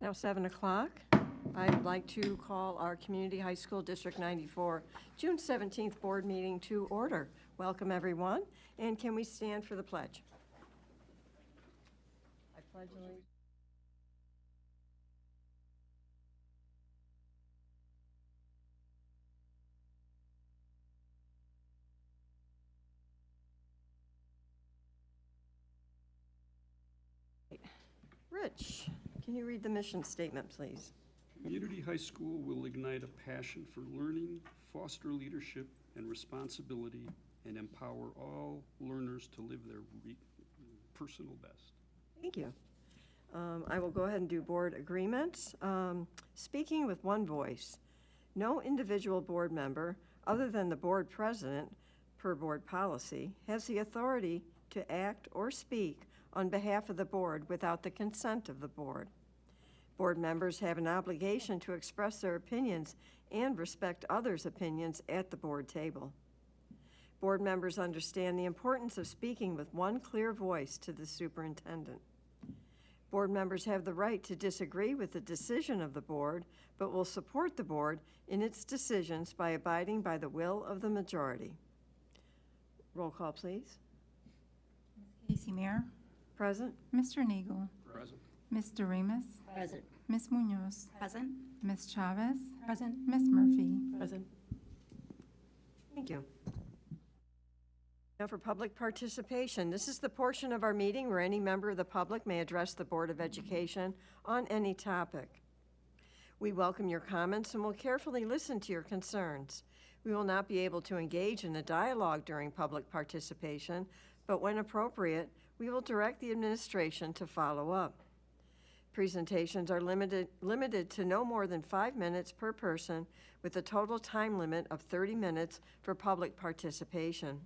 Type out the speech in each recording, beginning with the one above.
Now 7 o'clock. I'd like to call our Community High School District 94 June 17th board meeting to order. Welcome, everyone. And can we stand for the pledge? I pledge allegiance. Rich, can you read the mission statement, please? Community High School will ignite a passion for learning, foster leadership and responsibility, and empower all learners to live their personal best. Thank you. I will go ahead and do board agreements. Speaking with one voice. No individual board member, other than the board president, per board policy, has the authority to act or speak on behalf of the board without the consent of the board. Board members have an obligation to express their opinions and respect others' opinions at the board table. Board members understand the importance of speaking with one clear voice to the superintendent. Board members have the right to disagree with the decision of the board, but will support the board in its decisions by abiding by the will of the majority. Roll call, please. Casey Mayer. Present. Mr. Nagel. Present. Mr. Remus. Present. Ms. Munoz. Present. Ms. Chavez. Present. Ms. Murphy. Present. Thank you. Now for public participation. This is the portion of our meeting where any member of the public may address the Board of Education on any topic. We welcome your comments and will carefully listen to your concerns. We will not be able to engage in a dialogue during public participation, but when appropriate, we will direct the administration to follow up. Presentations are limited to no more than 5 minutes per person, with a total time limit of 30 minutes for public participation.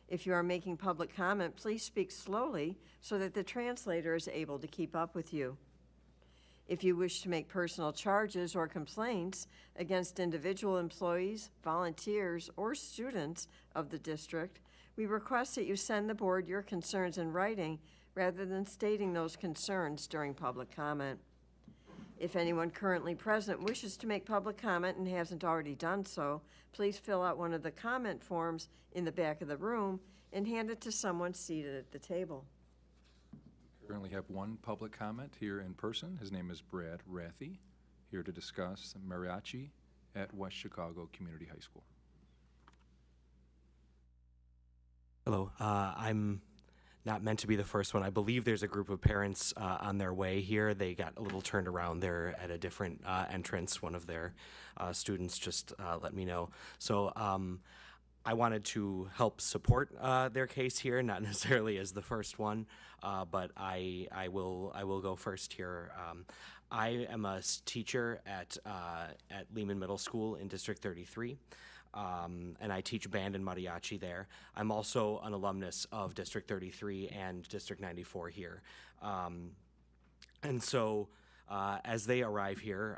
If you are making public comment, please speak slowly so that the translator is able to keep up with you. If you wish to make personal charges or complaints against individual employees, volunteers, or students of the district, we request that you send the board your concerns in writing rather than stating those concerns during public comment. If anyone currently present wishes to make public comment and hasn't already done so, please fill out one of the comment forms in the back of the room and hand it to someone seated at the table. We currently have one public comment here in person. His name is Brad Rathy, here to discuss mariachi at West Chicago Community High School. Hello, I'm not meant to be the first one. I believe there's a group of parents on their way here. They got a little turned around. They're at a different entrance. One of their students just let me know. So I wanted to help support their case here, not necessarily as the first one, but I will go first here. I am a teacher at Lehman Middle School in District 33. And I teach band and mariachi there. I'm also an alumnus of District 33 and District 94 here. And so as they arrive here,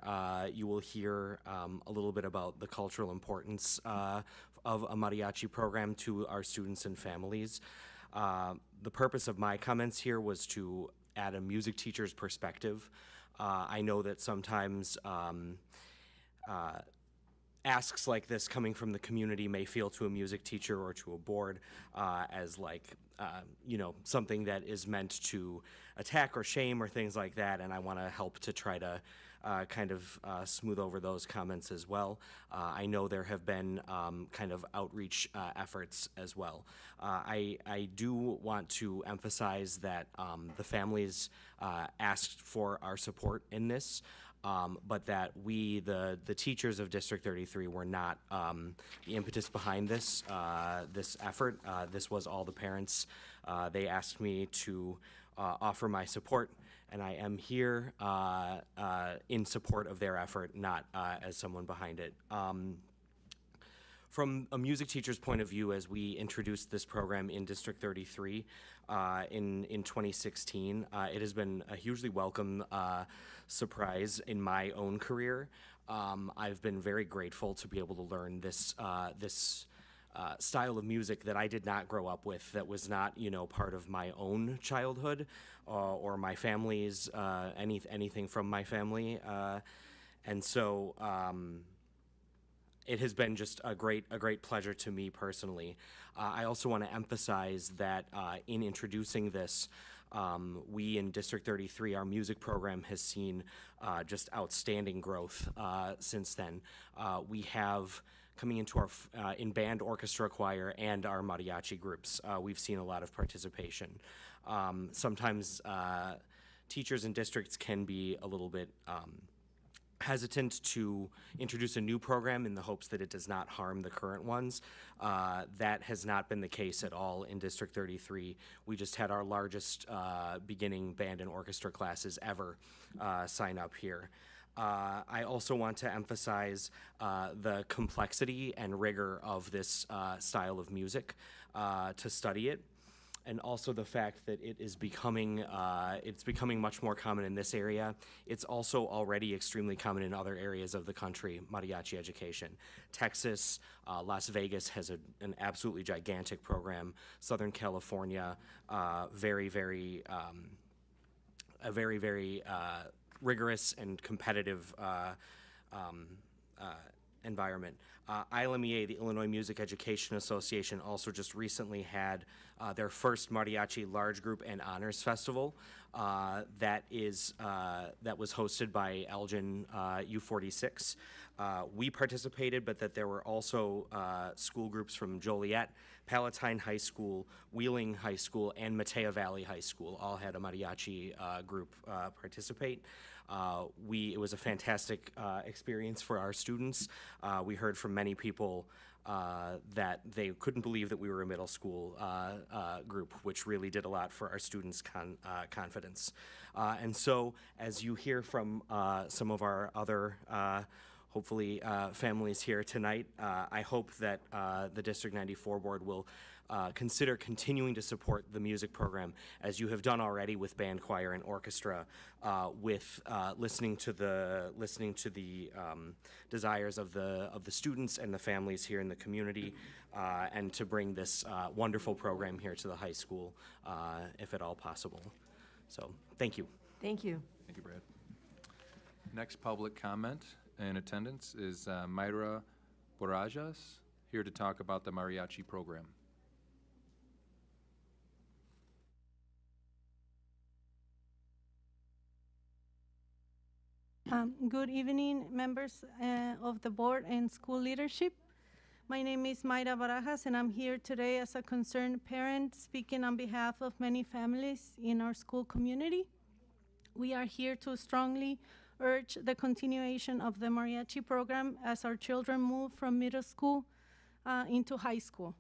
you will hear a little bit about the cultural importance of a mariachi program to our students and families. The purpose of my comments here was to add a music teacher's perspective. I know that sometimes asks like this coming from the community may feel to a music teacher or to a board as like, something that is meant to attack or shame or things like that, and I want to help to try to smooth over those comments as well. I know there have been kind of outreach efforts as well. I do want to emphasize that the families asked for our support in this. But that we, the teachers of District 33, were not the impetus behind this effort. This was all the parents. They asked me to offer my support, and I am here in support of their effort, not as someone behind it. From a music teacher's point of view, as we introduced this program in District 33 in 2016, it has been a hugely welcome surprise in my own career. I've been very grateful to be able to learn this style of music that I did not grow up with, that was not, part of my own childhood or my family's, anything from my family. And so it has been just a great pleasure to me personally. I also want to emphasize that in introducing this, we in District 33, our music program has seen just outstanding growth since then. We have, coming into our in band, orchestra, choir, and our mariachi groups, we've seen a lot of participation. Sometimes teachers in districts can be a little bit hesitant to introduce a new program in the hopes that it does not harm the current ones. That has not been the case at all in District 33. We just had our largest beginning band and orchestra classes ever sign up here. I also want to emphasize the complexity and rigor of this style of music to study it, and also the fact that it is becoming much more common in this area. It's also already extremely common in other areas of the country, mariachi education. Texas, Las Vegas has an absolutely gigantic program. Southern California, a very rigorous and competitive environment. ILMEA, the Illinois Music Education Association, also just recently had their first mariachi large group and honors festival that was hosted by Elgin U46. We participated, but that there were also school groups from Joliet, Palatine High School, Wheeling High School, and Matea Valley High School all had a mariachi group participate. It was a fantastic experience for our students. We heard from many people that they couldn't believe that we were a middle school group, which really did a lot for our students' confidence. And so, as you hear from some of our other hopefully families here tonight, I hope that the District 94 board will consider continuing to support the music program, as you have done already with band, choir, and orchestra, with listening to the desires of the students and the families here in the community, and to bring this wonderful program here to the high school, if at all possible. So, thank you. Thank you. Thank you, Brad. Next public comment in attendance is Mayra Borajas, here to talk about the mariachi program. Good evening, members of the board and school leadership. My name is Mayra Barajas, and I'm here today as a concerned parent speaking on behalf of many families in our school community. We are here to strongly urge the continuation of the mariachi program as our children move from middle school into high school.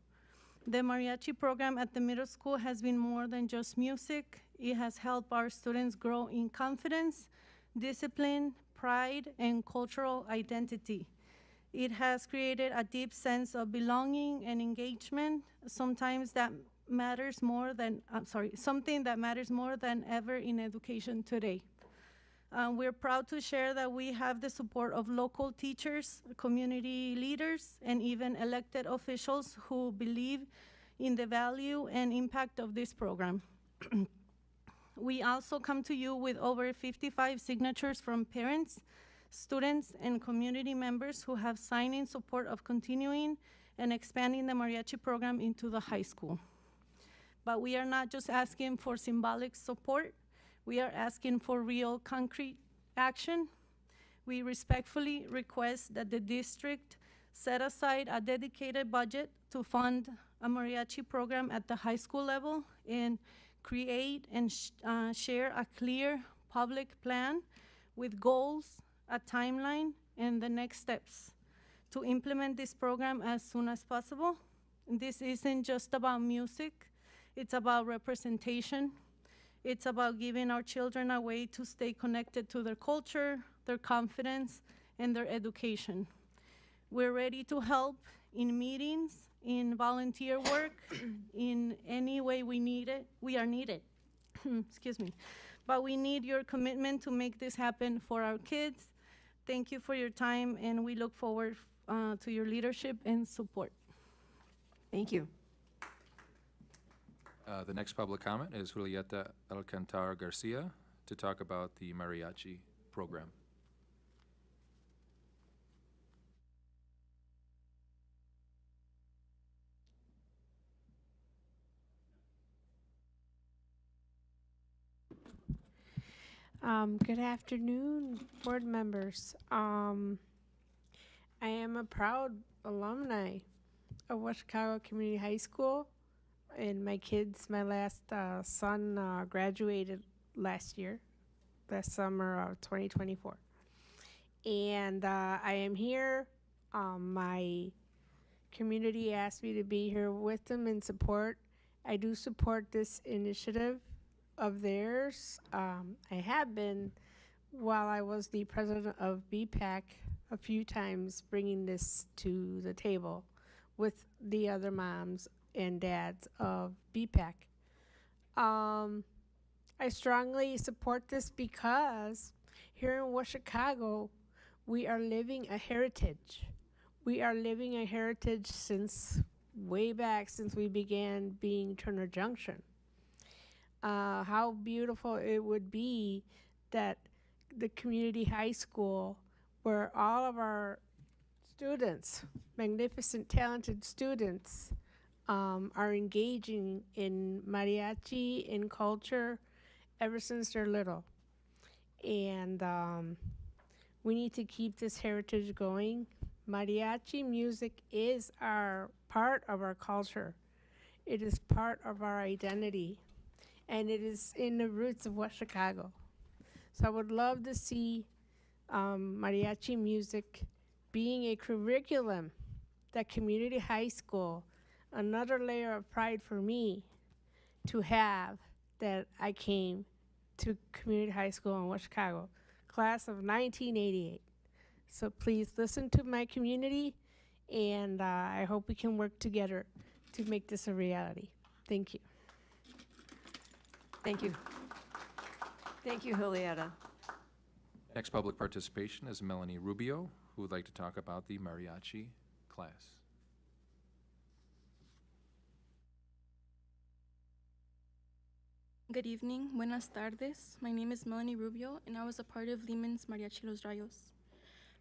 The mariachi program at the middle school has been more than just music. It has helped our students grow in confidence, discipline, pride, and cultural identity. It has created a deep sense of belonging and engagement, something that matters more than ever in education today. We're proud to share that we have the support of local teachers, community leaders, and even elected officials who believe in the value and impact of this program. We also come to you with over 55 signatures from parents, students, and community members who have signed in support of continuing and expanding the mariachi program into the high school. But we are not just asking for symbolic support. We are asking for real, concrete action. We respectfully request that the district set aside a dedicated budget to fund a mariachi program at the high school level and create and share a clear public plan with goals, a timeline, and the next steps to implement this program as soon as possible. And this isn't just about music, it's about representation. It's about giving our children a way to stay connected to their culture, their confidence, and their education. We're ready to help in meetings, in volunteer work, in any way we are needed. Excuse me. But we need your commitment to make this happen for our kids. Thank you for your time, and we look forward to your leadership and support. Thank you. The next public comment is Julieta Alcantar Garcia to talk about the mariachi program. Good afternoon, board members. I am a proud alumni of West Chicago Community High School, and my last son graduated last summer of 2024. And I am here. My community asked me to be here with them in support. I do support this initiative of theirs. I have been, while I was the president of BPAC, a few times bringing this to the table with the other moms and dads of BPAC. I strongly support this because here in West Chicago, we are living a heritage. We are living a heritage since way back, since we began being Turner Junction. How beautiful it would be that the community high school, where all of our students, magnificent, talented students, are engaging in mariachi, in culture, ever since they're little. And we need to keep this heritage going. Mariachi music is part of our culture. It is part of our identity. And it is in the roots of West Chicago. So I would love to see mariachi music being a curriculum that community high school, another layer of pride for me to have that I came to community high school in West Chicago, class of 1988. So please listen to my community, and I hope we can work together to make this a reality. Thank you. Thank you. Thank you, Julieta. Next public participation is Melanie Rubio, who would like to talk about the mariachi class. Good evening, buenas tardes. My name is Melanie Rubio, and I was a part of Lehman's Mariachi Los Rayos.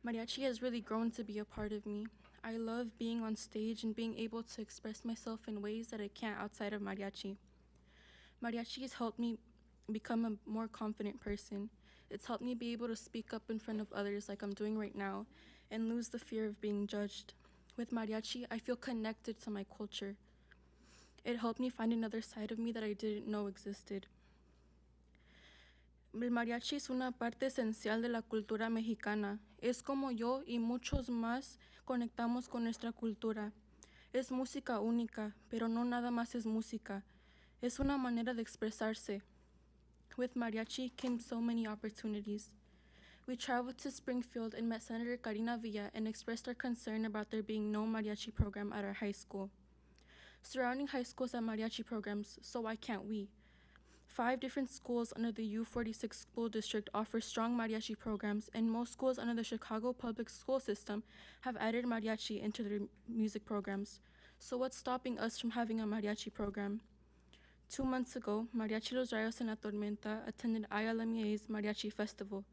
Mariachi has really grown to be a part of me. I love being on stage and being able to express myself in ways that I can't outside of mariachi. Mariachi has helped me become a more confident person. It's helped me be able to speak up in front of others like I'm doing right now and lose the fear of being judged. With mariachi, I feel connected to my culture. It helped me find another side of me that I didn't know existed. El mariachi es una parte esencial de la cultura mexicana. Es como yo y muchos más conectamos con nuestra cultura. Es música única, pero no nada más es música. Es una manera de expresarse. With mariachi came so many opportunities. We traveled to Springfield and met Senator Karina Villa and expressed our concern about there being no mariachi program at our high school. Surrounding high schools have mariachi programs, so why can't we? 5 different schools under the U46 school district offer strong mariachi programs, and most schools under the Chicago public school system have added mariachi into their music programs. So what's stopping us from having a mariachi program? 2 months ago, Mariachi Los Rayos en La Tormenta attended ILMEA's Mariachi Festival.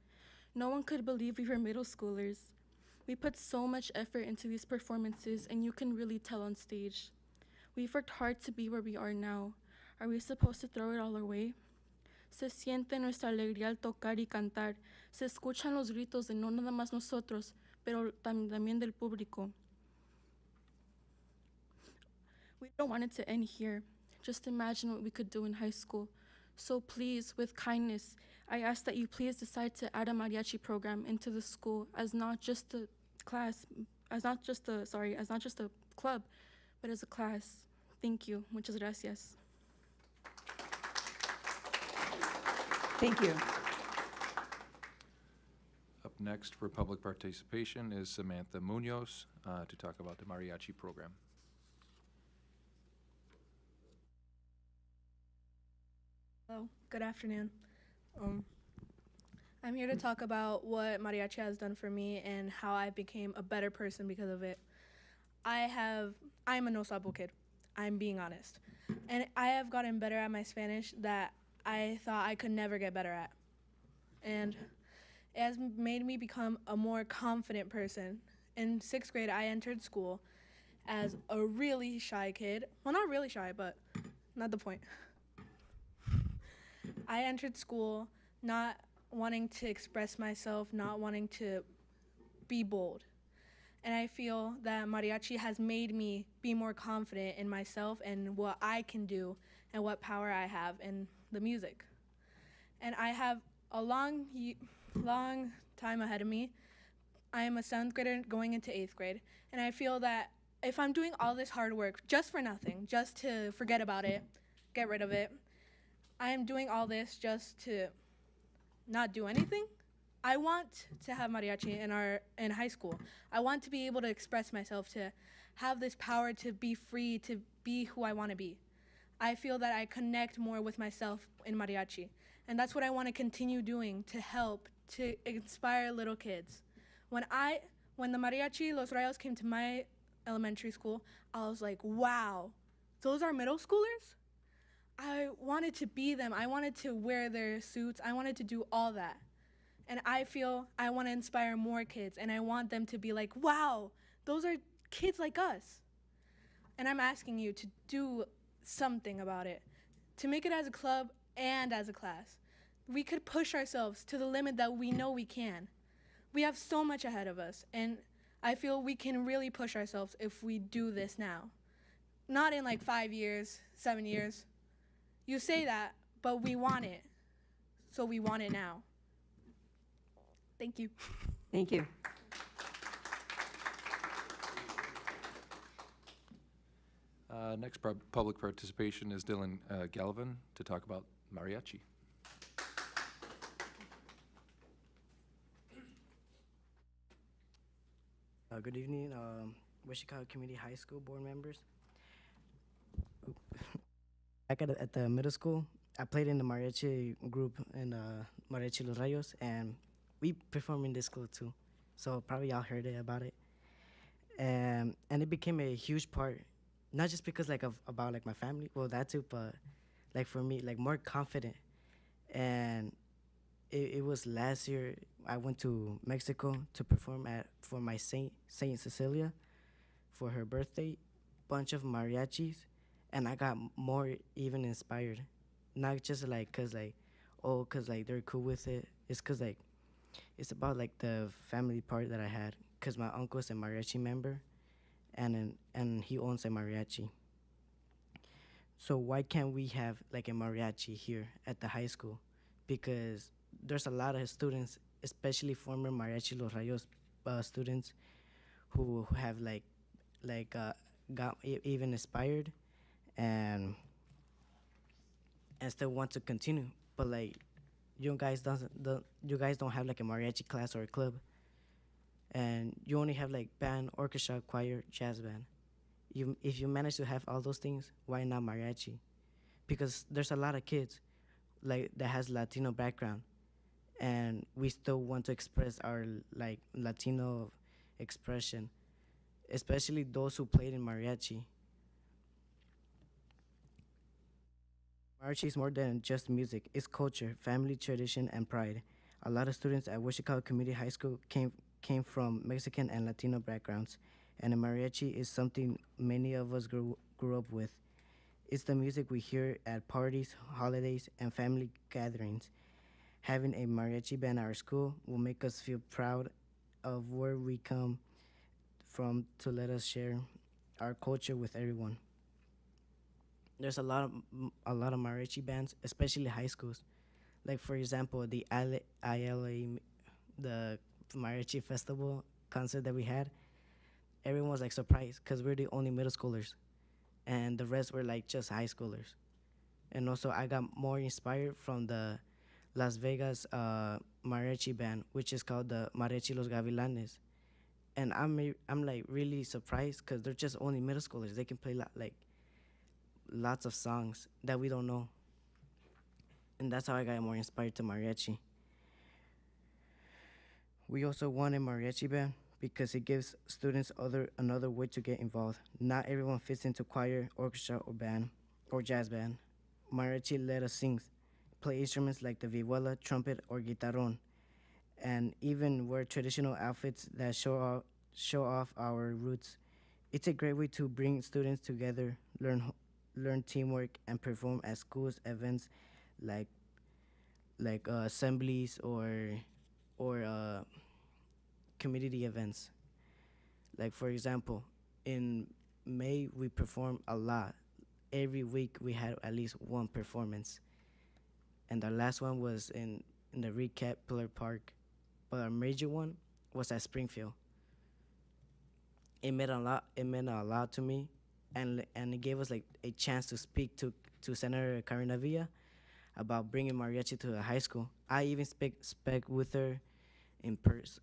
No one could believe we were middle schoolers. We put so much effort into these performances, and you can really tell on stage. We've worked hard to be where we are now. Are we supposed to throw it all away? Se siente nuestra alegría al tocar y cantar. Se escuchan los gritos de no nada más nosotros, pero también del público. We don't want it to end here. Just imagine what we could do in high school. So please, with kindness, I ask that you please decide to add a mariachi program into the school as not just a class, as not just a club, but as a class. Thank you. Muchas gracias. Thank you. Up next for public participation is Samantha Munoz to talk about the mariachi program. Hello, good afternoon. I'm here to talk about what mariachi has done for me and how I became a better person because of it. I'm a no sabo kid. I'm being honest. And I have gotten better at my Spanish that I thought I could never get better at. And it has made me become a more confident person. In 6th grade, I entered school as a really shy kid. Well, not really shy, but not the point. I entered school not wanting to express myself, not wanting to be bold. And I feel that mariachi has made me be more confident in myself and what I can do and what power I have in the music. And I have a long time ahead of me. I am a 7th grader going into 8th grade, and I feel that if I'm doing all this hard work just for nothing, just to forget about it, get rid of it, I am doing all this just to not do anything. I want to have mariachi in high school. I want to be able to express myself, to have this power to be free, to be who I want to be. I feel that I connect more with myself in mariachi, and that's what I want to continue doing to help, to inspire little kids. When the mariachi Los Rayos came to my elementary school, I was like, wow, those are middle schoolers? I wanted to be them. I wanted to wear their suits. I wanted to do all that. And I feel I want to inspire more kids, and I want them to be like, wow, those are kids like us. And I'm asking you to do something about it, to make it as a club and as a class. We could push ourselves to the limit that we know we can. We have so much ahead of us, and I feel we can really push ourselves if we do this now. Not in like 5 years, 7 years. You say that, but we want it. So we want it now. Thank you. Thank you. Next public participation is Dylan Galvin to talk about mariachi. Good evening, West Chicago Community High School board members. Back at the middle school, I played in the mariachi group in Mariachi Los Rayos, and we perform in this school too. So probably y'all heard about it. And it became a huge part, not just because about my family, well that too, but like for me, like more confident. And it was last year I went to Mexico to perform for my Saint Cecilia for her birthday, bunch of mariachis, and I got more even inspired. Not just cause they're cool with it. It's cause it's about the family part that I had, cause my uncle's a mariachi member, and he owns a mariachi. So why can't we have a mariachi here at the high school? Because there's a lot of students, especially former Mariachi Los Rayos students, who have got even inspired and still want to continue. But you guys don't have a mariachi class or a club, and you only have band, orchestra, choir, jazz band. If you manage to have all those things, why not mariachi? Because there's a lot of kids that has Latino background, and we still want to express our Latino expression, especially those who played in mariachi. Mariachi is more than just music. It's culture, family, tradition, and pride. A lot of students at West Chicago Community High School came from Mexican and Latino backgrounds, and the mariachi is something many of us grew up with. It's the music we hear at parties, holidays, and family gatherings. Having a mariachi band at our school will make us feel proud of where we come from, to let us share our culture with everyone. There's a lot of mariachi bands, especially high schools. Like for example, the ILA, the mariachi festival concert that we had. Everyone was surprised because we're the only middle schoolers, and the rest were just high schoolers. And also I got more inspired from the Las Vegas mariachi band, which is called the Mariachi Los Gavilanes. And I'm really surprised because they're just only middle schoolers. They can play lots of songs that we don't know. And that's how I got more inspired to mariachi. We also won a mariachi band because it gives students another way to get involved. Not everyone fits into choir, orchestra, or band, or jazz band. Mariachi let us sing, play instruments like the vihuela, trumpet, or guitarrón, and even wear traditional outfits that show off our roots. It's a great way to bring students together, learn teamwork, and perform at schools events like assemblies or community events. Like, for example, in May we perform a lot. Every week we had at least one performance, and our last one was in the Recap Pillar Park, but our major one was at Springfield. It meant a lot to me, and it gave us like a chance to speak to Senator Karina Villa about bringing mariachi to the high school. I even spoke with her in person,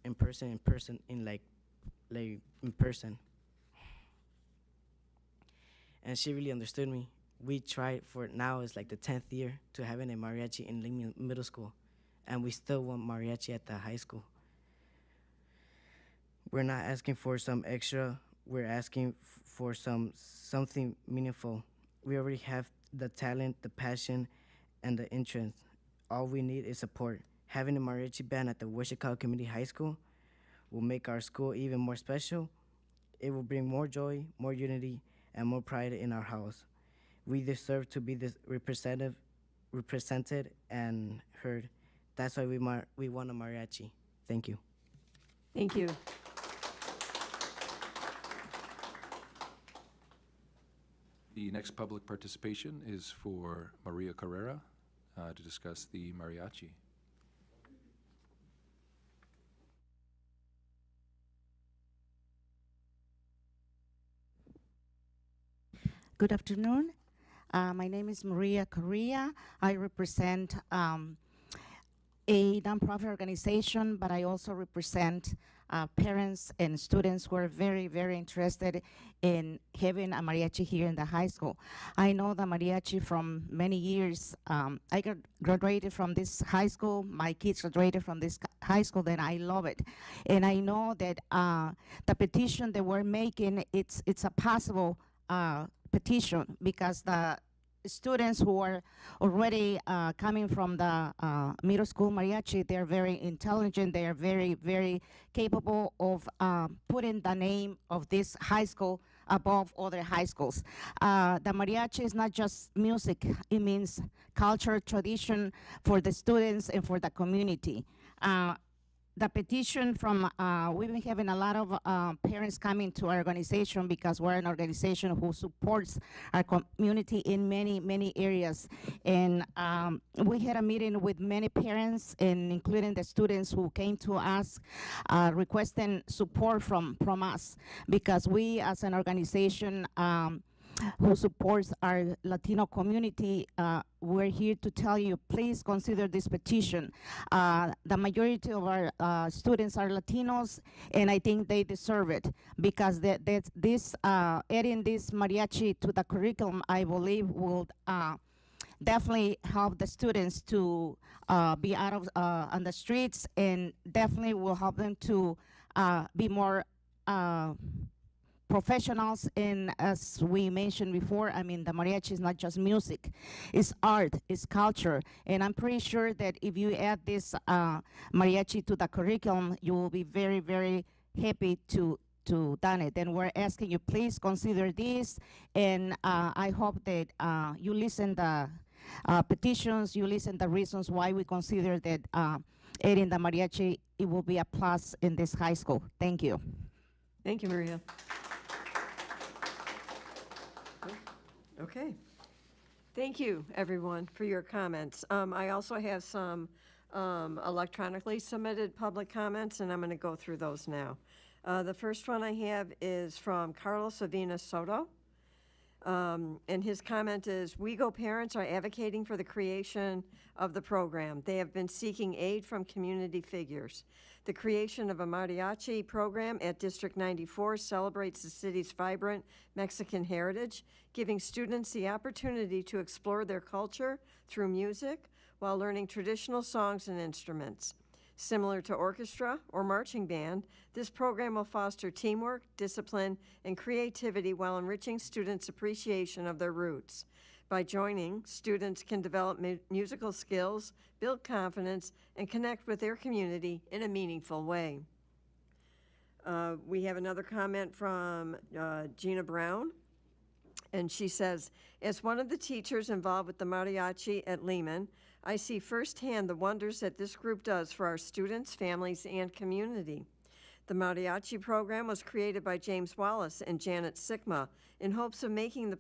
and she really understood me. We tried for now, it's like the 10th year to having a mariachi in Lynn Middle School, and we still want mariachi at the high school. We're not asking for some extra, we're asking for something meaningful. We already have the talent, the passion, and the interest. All we need is support. Having a mariachi band at the West Chicago Community High School will make our school even more special. It will bring more joy, more unity, and more pride in our house. We deserve to be represented and heard. That's why we want a mariachi. Thank you. Thank you. The next public participation is for Maria Carrera to discuss the mariachi. Good afternoon. My name is Maria Correa. I represent a nonprofit organization, but I also represent parents and students who are very, very interested in having a mariachi here in the high school. I know the mariachi from many years. I graduated from this high school. My kids graduated from this high school, then I love it. And I know that the petition that we're making, it's a possible petition, because the students who are already coming from the middle school mariachi, they're very intelligent, they are very, very capable of putting the name of this high school above other high schools. The mariachi is not just music, it means culture, tradition for the students and for the community. The petition from, we've been having a lot of parents coming to our organization because we're an organization who supports our community in many, many areas. And we had a meeting with many parents, and including the students who came to us requesting support from us, because we as an organization who supports our Latino community, we're here to tell you, please consider this petition. The majority of our students are Latinos, and I think they deserve it, because this adding this mariachi to the curriculum, I believe, will definitely help the students to be out of on the streets, and definitely will help them to be more professionals. And as we mentioned before, I mean, the mariachi is not just music, it's art, it's culture. And I'm pretty sure that if you add this mariachi to the curriculum, you will be very, very happy to done it. And we're asking you, please consider this. And I hope that you listen the petitions, you listen the reasons why we consider that adding the mariachi, it will be a plus in this high school. Thank you. Thank you, Maria. Okay. Thank you, everyone, for your comments. I also have some electronically submitted public comments, and I'm going to go through those now. The first one I have is from Carlos Avina Soto. And his comment is, WeGo parents are advocating for the creation of the program. They have been seeking aid from community figures. The creation of a mariachi program at District 94 celebrates the city's vibrant Mexican heritage, giving students the opportunity to explore their culture through music while learning traditional songs and instruments. Similar to orchestra or marching band, this program will foster teamwork, discipline, and creativity while enriching students' appreciation of their roots. By joining, students can develop musical skills, build confidence, and connect with their community in a meaningful way. We have another comment from Gina Brown, and she says, as one of the teachers involved with the mariachi at Lehman, I see firsthand the wonders that this group does for our students, families, and community. The mariachi program was created by James Wallace and Janet Sikma in hopes of making the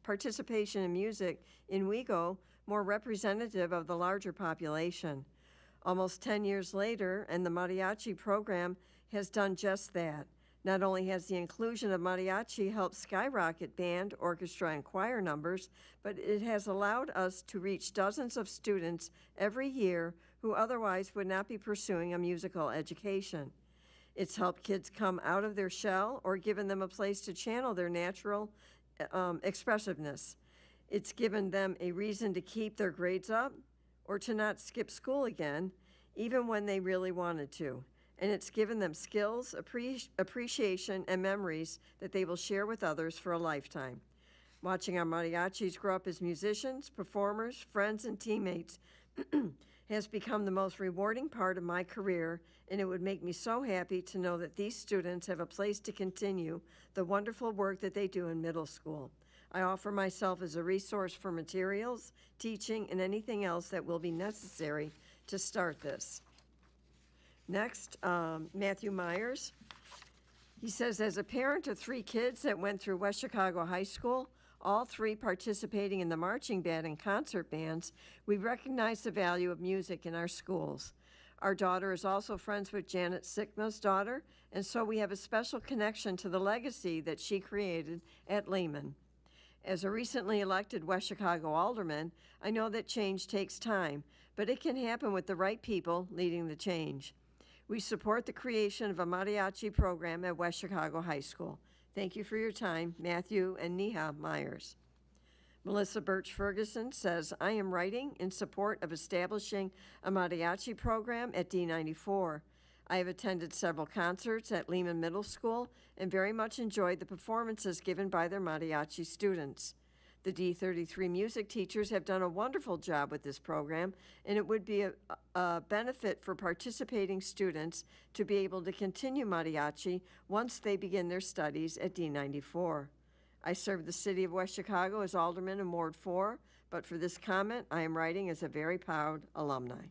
participation in music in WeGo more representative of the larger population. Almost 10 years later, and the mariachi program has done just that. Not only has the inclusion of mariachi helped skyrocket band, orchestra, and choir numbers, but it has allowed us to reach dozens of students every year who otherwise would not be pursuing a musical education. It's helped kids come out of their shell or given them a place to channel their natural expressiveness. It's given them a reason to keep their grades up or to not skip school again, even when they really wanted to. And it's given them skills, appreciation, and memories that they will share with others for a lifetime. Watching our mariachis grow up as musicians, performers, friends, and teammates has become the most rewarding part of my career, and it would make me so happy to know that these students have a place to continue the wonderful work that they do in middle school. I offer myself as a resource for materials, teaching, and anything else that will be necessary to start this. Next, Matthew Myers. He says, as a parent of 3 kids that went through West Chicago High School, all 3 participating in the marching band and concert bands, we recognize the value of music in our schools. Our daughter is also friends with Janet Sikma's daughter, and so we have a special connection to the legacy that she created at Lehman. As a recently elected West Chicago alderman, I know that change takes time, but it can happen with the right people leading the change. We support the creation of a mariachi program at West Chicago High School. Thank you for your time, Matthew and Neha Myers. Melissa Birch Ferguson says, I am writing in support of establishing a mariachi program at D94. I have attended several concerts at Lehman Middle School and very much enjoyed the performances given by their mariachi students. The D33 music teachers have done a wonderful job with this program, and it would be a benefit for participating students to be able to continue mariachi once they begin their studies at D94. I serve the city of West Chicago as alderman in Ward 4, but for this comment, I am writing as a very proud alumni.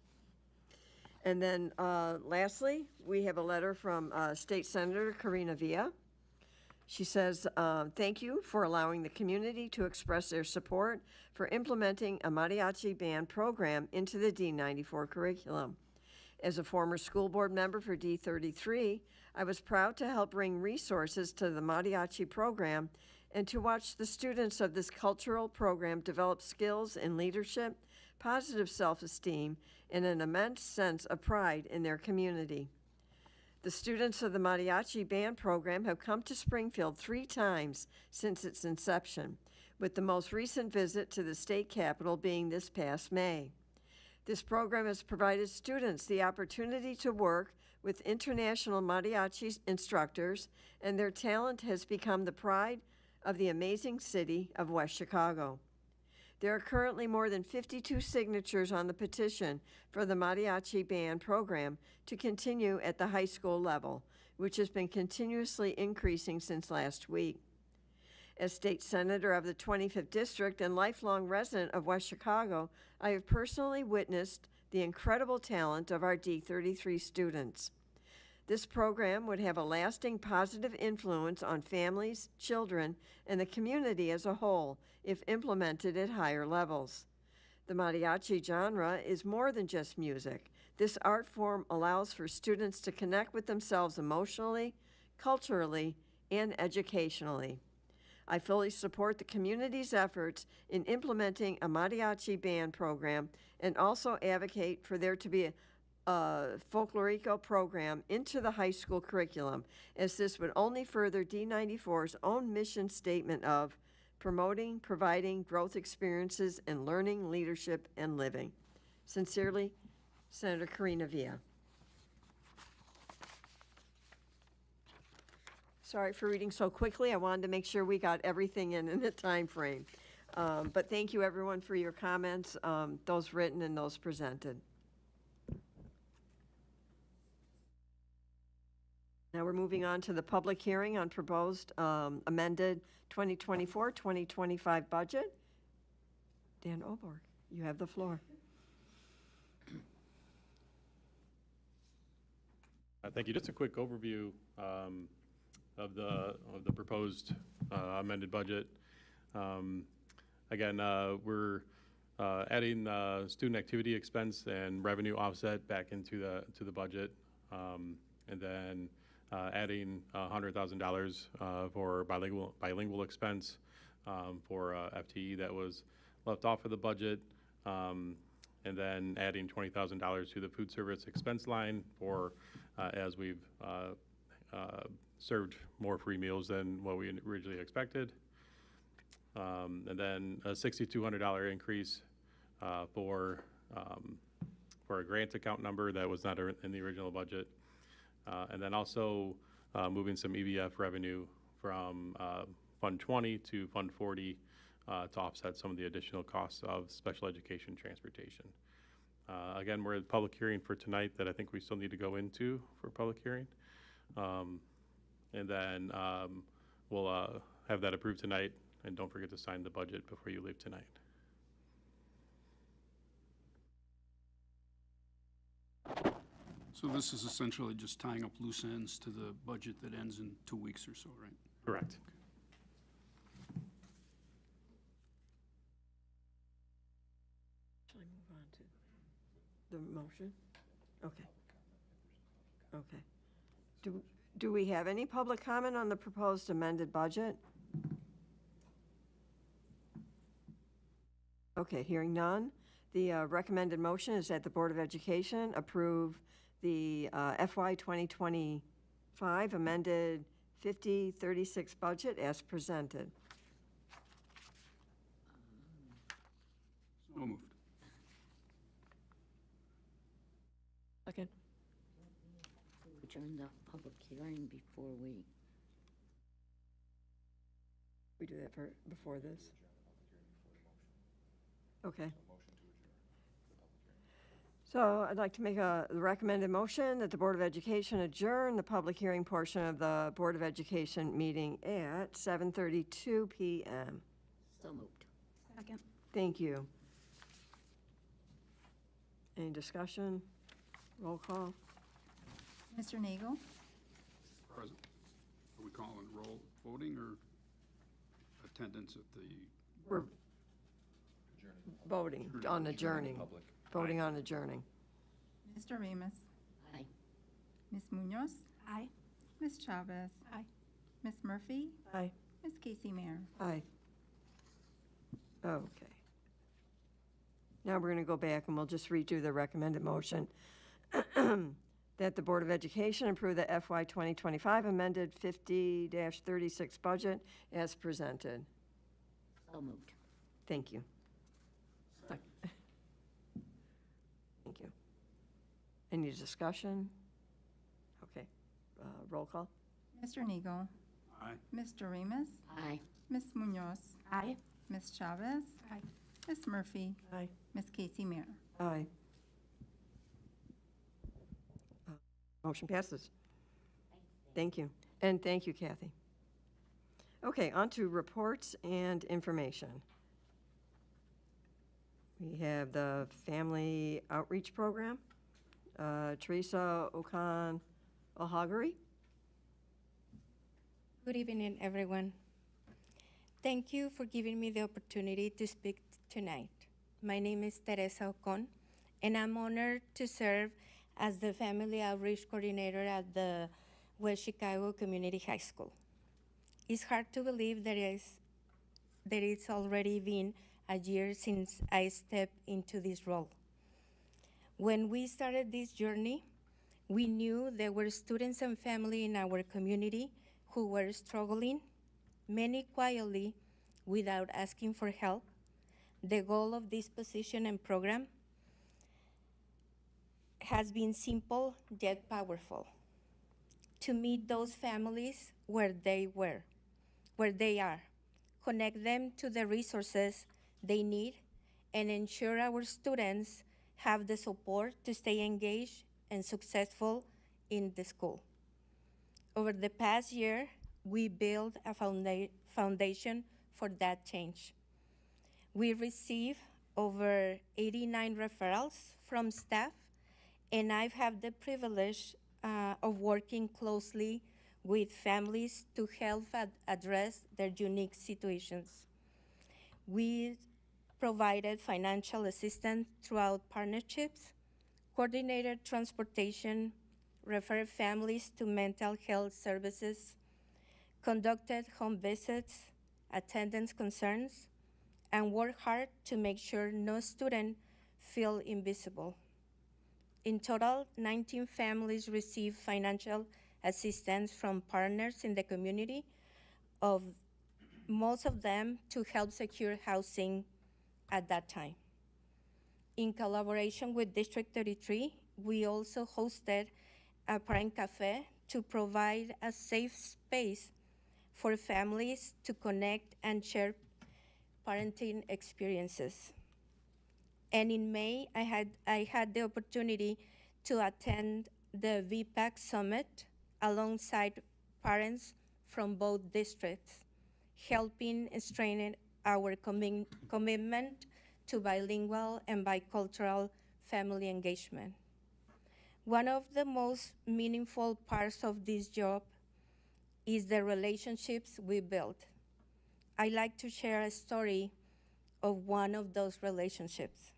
And then lastly, we have a letter from State Senator Karina Villa. She says, thank you for allowing the community to express their support for implementing a mariachi band program into the D94 curriculum. As a former school board member for D33, I was proud to help bring resources to the mariachi program and to watch the students of this cultural program develop skills in leadership, positive self-esteem, and an immense sense of pride in their community. The students of the mariachi band program have come to Springfield 3 times since its inception, with the most recent visit to the state capitol being this past May. This program has provided students the opportunity to work with international mariachi instructors, and their talent has become the pride of the amazing city of West Chicago. There are currently more than 52 signatures on the petition for the mariachi band program to continue at the high school level, which has been continuously increasing since last week. As state senator of the 25th District and lifelong resident of West Chicago, I have personally witnessed the incredible talent of our D33 students. This program would have a lasting positive influence on families, children, and the community as a whole if implemented at higher levels. The mariachi genre is more than just music. This art form allows for students to connect with themselves emotionally, culturally, and educationally. I fully support the community's efforts in implementing a mariachi band program and also advocate for there to be a folklorico program into the high school curriculum, as this would only further D94's own mission statement of promoting, providing growth experiences in learning, leadership, and living. Sincerely, Senator Karina Villa. Sorry for reading so quickly. I wanted to make sure we got everything in the time frame. But thank you, everyone, for your comments, those written and those presented. Now we're moving on to the public hearing on proposed amended 2024-2025 budget. Dan Oborg, you have the floor. Thank you. Just a quick overview of the proposed amended budget. Again, we're adding student activity expense and revenue offset back into the budget, and then adding $100,000 for bilingual expense for FTE that was left off of the budget, and then adding $20,000 to the food service expense line for as we've served more free meals than what we originally expected. And then a $6,200 increase for a grant account number that was not in the original budget. And then also moving some EVF revenue from Fund 20 to Fund 40 to offset some of the additional costs of special education transportation. Again, we're at the public hearing for tonight that I think we still need to go into for public hearing. And then we'll have that approved tonight. And don't forget to sign the budget before you leave tonight. So this is essentially just tying up loose ends to the budget that ends in 2 weeks or so, right? Correct. Shall I move on to the motion? Okay. Okay. Do we have any public comment on the proposed amended budget? Okay, hearing none. The recommended motion is that the Board of Education approve the FY 2025 amended 5036 budget as presented. So moved. Second. Adjourn the public hearing before We do that before this? Okay. So I'd like to make the recommended motion that the Board of Education adjourn the public hearing portion of the Board of Education meeting at 7:32 p.m. So moved. Second. Thank you. Any discussion? Roll call. Mr. Nagel? Present. Are we calling roll voting or attendance at the? We're voting on adjourning. Public. Voting on adjourning. Mr. Remus? Aye. Ms. Munoz? Aye. Ms. Chavez? Aye. Ms. Murphy? Aye. Ms. Casey Mayer? Aye. Okay. Now we're going to go back and we'll just redo the recommended motion that the Board of Education approve the FY 2025 amended 50-36 budget as presented. So moved. Thank you. Thank you. Any discussion? Okay. Roll call. Mr. Nagel? Aye. Mr. Remus? Aye. Ms. Munoz? Aye. Ms. Chavez? Aye. Ms. Murphy? Aye. Ms. Casey Mayer? Aye. Motion passes. Thank you. And thank you, Kathy. Okay, on to reports and information. We have the Family Outreach Program. Teresa Okan-Ohagari. Good evening, everyone. Thank you for giving me the opportunity to speak tonight. My name is Teresa Ocon, and I'm honored to serve as the Family Outreach Coordinator at the West Chicago Community High School. It's hard to believe that it's already been a year since I stepped into this role. When we started this journey, we knew there were students and family in our community who were struggling, many quietly, without asking for help. The goal of this position and program has been simple yet powerful. To meet those families where they are, connect them to the resources they need, and ensure our students have the support to stay engaged and successful in the school. Over the past year, we built a foundation for that change. We received over 89 referrals from staff, and I've had the privilege of working closely with families to help address their unique situations. We provided financial assistance throughout partnerships, coordinated transportation, referred families to mental health services, conducted home visits, attendance concerns, and worked hard to make sure no student feel invisible. In total, 19 families received financial assistance from partners in the community, most of them to help secure housing at that time. In collaboration with District 33, we also hosted a parent cafe to provide a safe space for families to connect and share parenting experiences. And in May, I had the opportunity to attend the VPAC Summit alongside parents from both districts, helping strengthen our commitment to bilingual and bicultural family engagement. One of the most meaningful parts of this job is the relationships we built. I like to share a story of one of those relationships.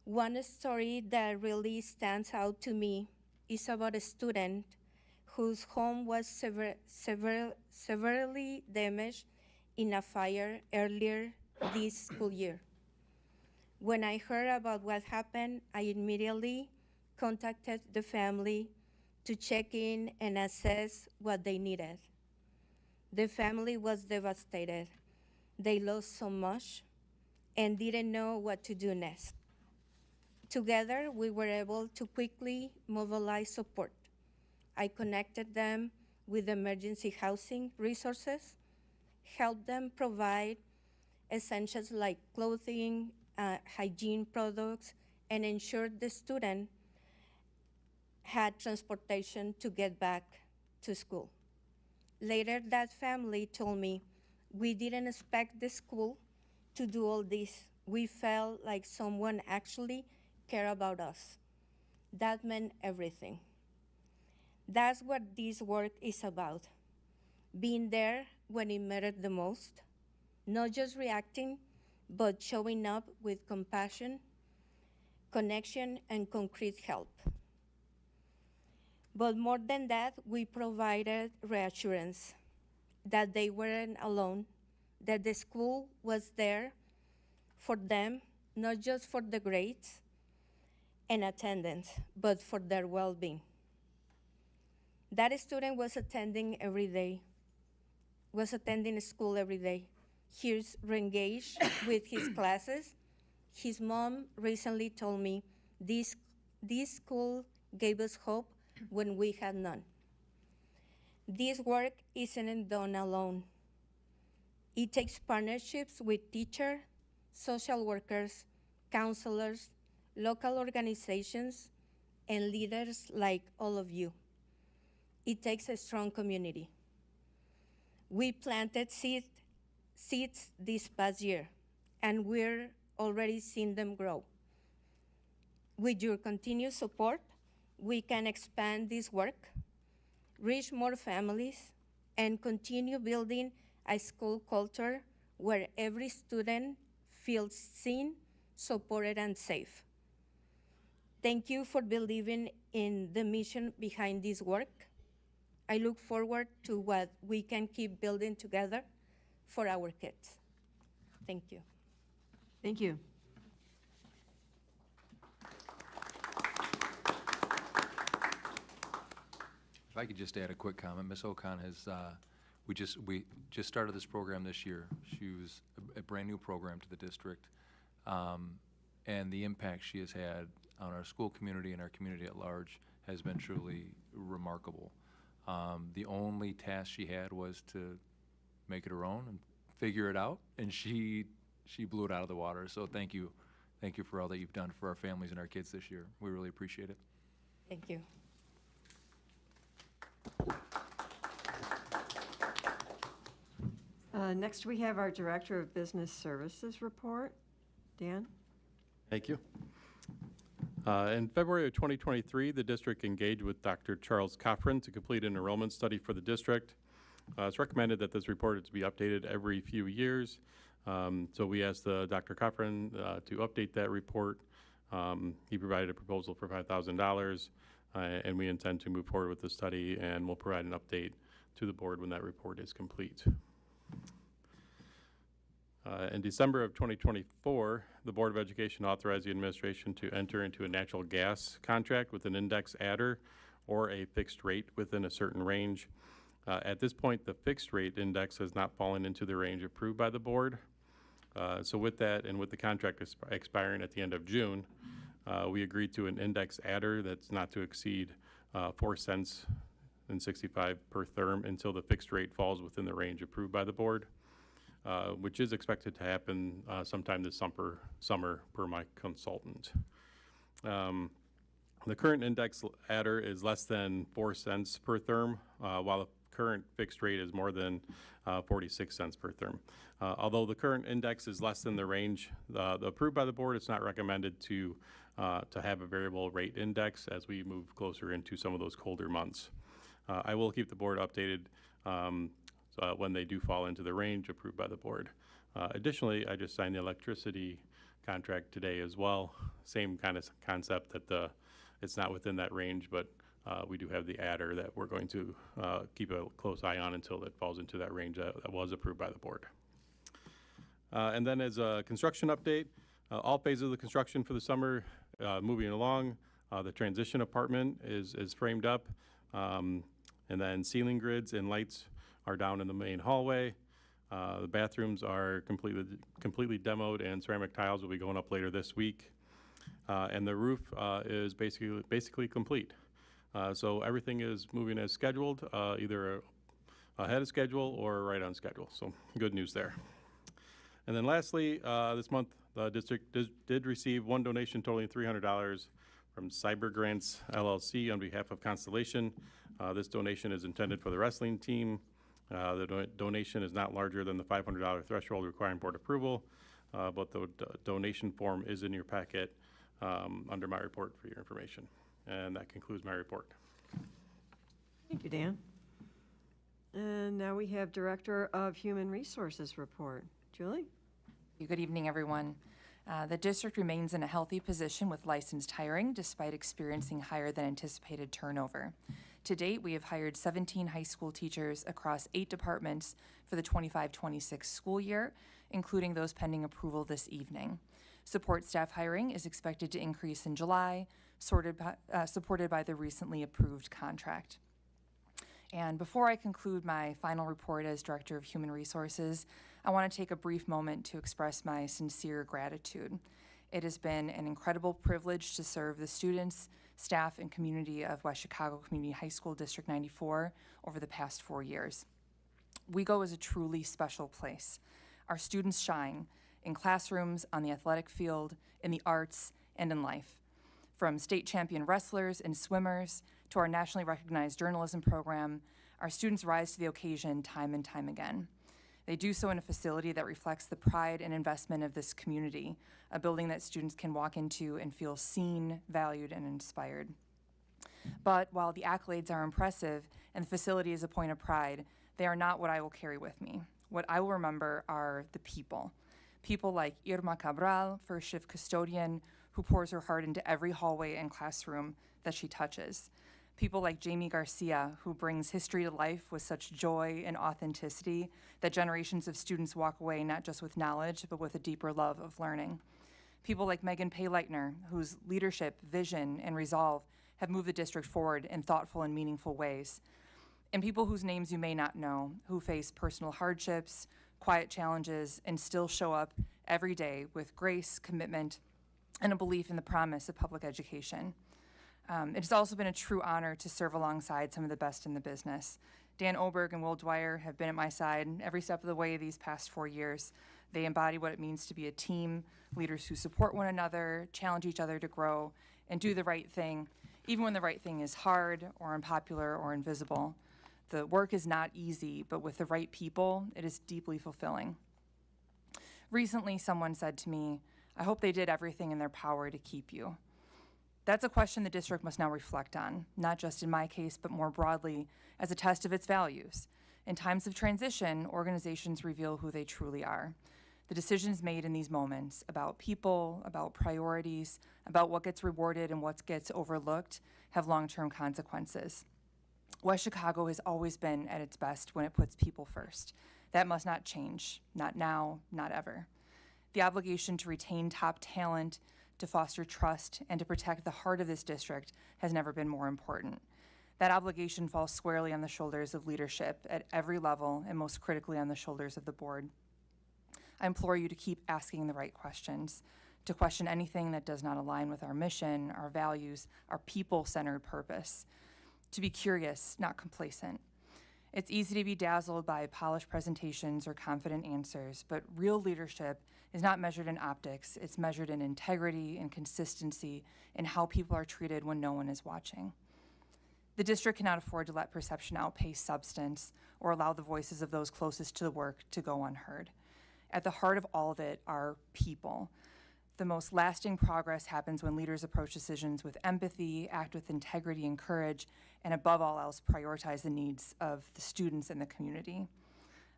One story that really stands out to me is about a student whose home was severely damaged in a fire earlier this school year. When I heard about what happened, I immediately contacted the family to check in and assess what they needed. The family was devastated. They lost so much and didn't know what to do next. Together, we were able to quickly mobilize support. I connected them with emergency housing resources, helped them provide essentials like clothing, hygiene products, and ensured the student had transportation to get back to school. Later, that family told me, "We didn't expect the school to do all this. We felt like someone actually cared about us." That meant everything. That's what this work is about, being there when it mattered the most, not just reacting, but showing up with compassion, connection, and concrete help. But more than that, we provided reassurance that they weren't alone, that the school was there for them, not just for the grades and attendance, but for their well-being. That student was attending school every day. He's re-engaged with his classes. His mom recently told me, this school gave us hope when we had none. This work isn't done alone. It takes partnerships with teachers, social workers, counselors, local organizations, and leaders like all of you. It takes a strong community. We planted seeds this past year, and we're already seeing them grow. With your continued support, we can expand this work, reach more families, and continue building a school culture where every student feels seen, supported, and safe. Thank you for believing in the mission behind this work. I look forward to what we can keep building together for our kids. Thank you. Thank you. If I could just add a quick comment, Ms. Ocon has, we just started this program this year. She was a brand new program to the district. and the impact she has had on our school community and our community at large has been truly remarkable. The only task she had was to make it her own and figure it out, and she blew it out of the water. So thank you for all that you've done for our families and our kids this year. We really appreciate it. Thank you. Next, we have our Director of Business Services report. Dan? Thank you. In February of 2023, the district engaged with Dr. Charles Coffrin to complete an enrollment study for the district. It's recommended that this report is to be updated every few years. So we asked Dr. Coffrin to update that report. He provided a proposal for $5,000, and we intend to move forward with the study, and we'll provide an update to the board when that report is complete. In December of 2024, the Board of Education authorized the administration to enter into a natural gas contract with an index adder or a fixed rate within a certain range. At this point, the fixed rate index has not fallen into the range approved by the board. So with that, and with the contract expiring at the end of June, we agreed to an index adder that's not to exceed 4 cents and 65 per therm until the fixed rate falls within the range approved by the board. Which is expected to happen sometime this summer per my consultant. The current index adder is less than 4 cents per therm, while the current fixed rate is more than 46 cents per therm. Although the current index is less than the range approved by the board, it's not recommended to have a variable rate index as we move closer into some of those colder months. I will keep the board updated when they do fall into the range approved by the board. Additionally, I just signed the electricity contract today as well. Same kind of concept that it's not within that range, but we do have the adder that we're going to keep a close eye on until it falls into that range that was approved by the board. And then as a construction update, all phases of the construction for the summer moving along. The transition apartment is framed up, and then ceiling grids and lights are down in the main hallway. The bathrooms are completely demoed, and ceramic tiles will be going up later this week. And the roof is basically complete. So everything is moving as scheduled, either ahead of schedule or right on schedule. So good news there. And then lastly, this month, the district did receive one donation totaling $300 from Cyber Grants LLC on behalf of Constellation. This donation is intended for the wrestling team. The donation is not larger than the $500 threshold requiring board approval, but the donation form is in your packet under my report for your information. And that concludes my report. Thank you, Dan. And now we have Director of Human Resources report. Julie? Good evening, everyone. The district remains in a healthy position with licensed hiring despite experiencing higher than anticipated turnover. To date, we have hired 17 high school teachers across 8 departments for the 25-26 school year, including those pending approval this evening. Support staff hiring is expected to increase in July, supported by the recently approved contract. And before I conclude my final report as Director of Human Resources, I want to take a brief moment to express my sincere gratitude. It has been an incredible privilege to serve the students, staff, and community of West Chicago Community High School District 94 over the past 4 years. WeGo is a truly special place. Our students shine in classrooms, on the athletic field, in the arts, and in life. From state champion wrestlers and swimmers to our nationally recognized journalism program, our students rise to the occasion time and time again. They do so in a facility that reflects the pride and investment of this community, a building that students can walk into and feel seen, valued, and inspired. But while the accolades are impressive and the facility is a point of pride, they are not what I will carry with me. What I will remember are the people. People like Irma Cabral, first shift custodian, who pours her heart into every hallway and classroom that she touches. People like Jamie Garcia, who brings history to life with such joy and authenticity that generations of students walk away not just with knowledge, but with a deeper love of learning. People like Megan Payleitner, whose leadership, vision, and resolve have moved the district forward in thoughtful and meaningful ways. And people whose names you may not know, who face personal hardships, quiet challenges, and still show up every day with grace, commitment, and a belief in the promise of public education. It has also been a true honor to serve alongside some of the best in the business. Dan Oberg and Will Dwyer have been at my side every step of the way these past 4 years. They embody what it means to be a team, leaders who support one another, challenge each other to grow, and do the right thing, even when the right thing is hard or unpopular or invisible. The work is not easy, but with the right people, it is deeply fulfilling. Recently, someone said to me, "I hope they did everything in their power to keep you." That's a question the district must now reflect on, not just in my case, but more broadly as a test of its values. In times of transition, organizations reveal who they truly are. The decisions made in these moments about people, about priorities, about what gets rewarded and what gets overlooked have long-term consequences. West Chicago has always been at its best when it puts people first. That must not change, not now, not ever. The obligation to retain top talent, to foster trust, and to protect the heart of this district has never been more important. That obligation falls squarely on the shoulders of leadership at every level, and most critically on the shoulders of the board. I implore you to keep asking the right questions, to question anything that does not align with our mission, our values, our people-centered purpose, to be curious, not complacent. It's easy to be dazzled by polished presentations or confident answers, but real leadership is not measured in optics. It's measured in integrity and consistency in how people are treated when no one is watching. The district cannot afford to let perception outpace substance or allow the voices of those closest to the work to go unheard. At the heart of all of it are people. The most lasting progress happens when leaders approach decisions with empathy, act with integrity and courage, and above all else, prioritize the needs of the students and the community.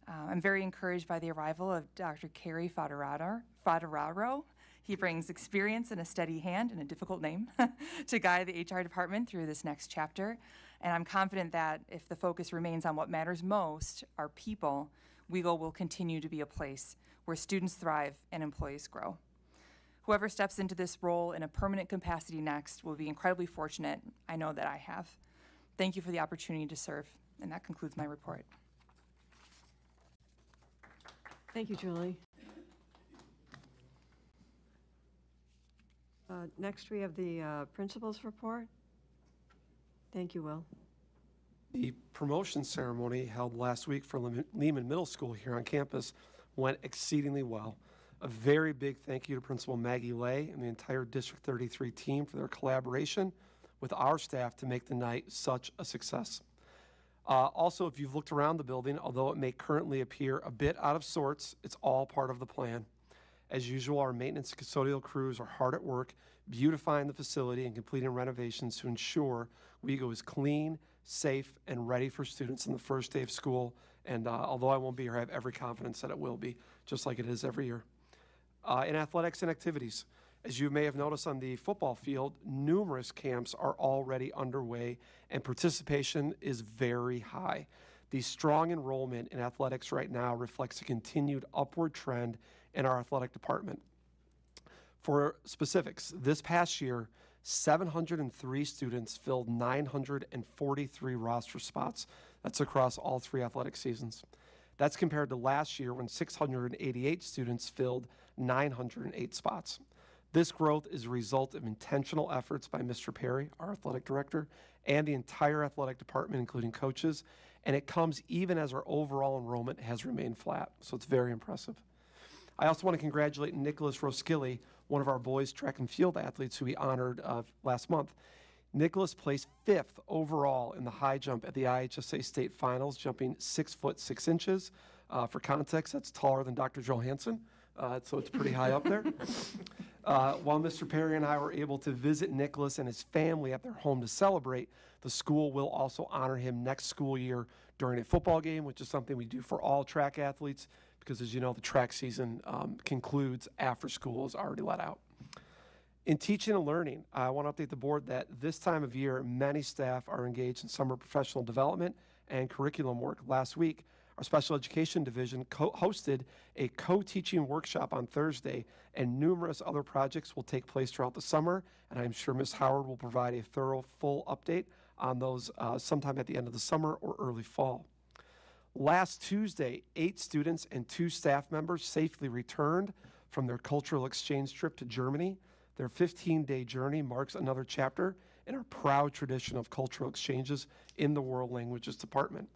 I'm very encouraged by the arrival of Dr. Kerry Faderaro. He brings experience and a steady hand, and a difficult name, to guide the HR department through this next chapter. And I'm confident that if the focus remains on what matters most, our people, WeGo will continue to be a place where students thrive and employees grow. Whoever steps into this role in a permanent capacity next will be incredibly fortunate. I know that I have. Thank you for the opportunity to serve, and that concludes my report. Thank you, Julie. Next, we have the principal's report. Thank you, Will. The promotion ceremony held last week for Lehman Middle School here on campus went exceedingly well. A very big thank you to Principal Maggie Lay and the entire District 33 team for their collaboration with our staff to make the night such a success. Also, if you've looked around the building, although it may currently appear a bit out of sorts, it's all part of the plan. As usual, our maintenance and custodial crews are hard at work beautifying the facility and completing renovations to ensure WeGo is clean, safe, and ready for students on the first day of school. And although I won't be here, I have every confidence that it will be, just like it is every year. In athletics and activities, as you may have noticed on the football field, numerous camps are already underway and participation is very high. The strong enrollment in athletics right now reflects a continued upward trend in our athletic department. For specifics, this past year, 703 students filled 943 roster spots. That's across all 3 athletic seasons. That's compared to last year when 688 students filled 908 spots. This growth is a result of intentional efforts by Mr. Perry, our athletic director, and the entire athletic department, including coaches, and it comes even as our overall enrollment has remained flat, so it's very impressive. I also want to congratulate Nicholas Roskilly, one of our boys track and field athletes who we honored last month. Nicholas placed 5th overall in the high jump at the IHSA state finals, jumping 6 foot 6 inches. For context, that's taller than Dr. Johansson, so it's pretty high up there. While Mr. Perry and I were able to visit Nicholas and his family at their home to celebrate, the school will also honor him next school year during a football game, which is something we do for all track athletes, because as you know, the track season concludes after school is already let out. In teaching and learning, I want to update the board that this time of year, many staff are engaged in summer professional development and curriculum work. Last week, our special education division hosted a co-teaching workshop on Thursday, and numerous other projects will take place throughout the summer, and I'm sure Ms. Howard will provide a thorough, full update on those sometime at the end of the summer or early fall. Last Tuesday, 8 students and 2 staff members safely returned from their cultural exchange trip to Germany. Their 15-day journey marks another chapter in our proud tradition of cultural exchanges in the World Languages Department.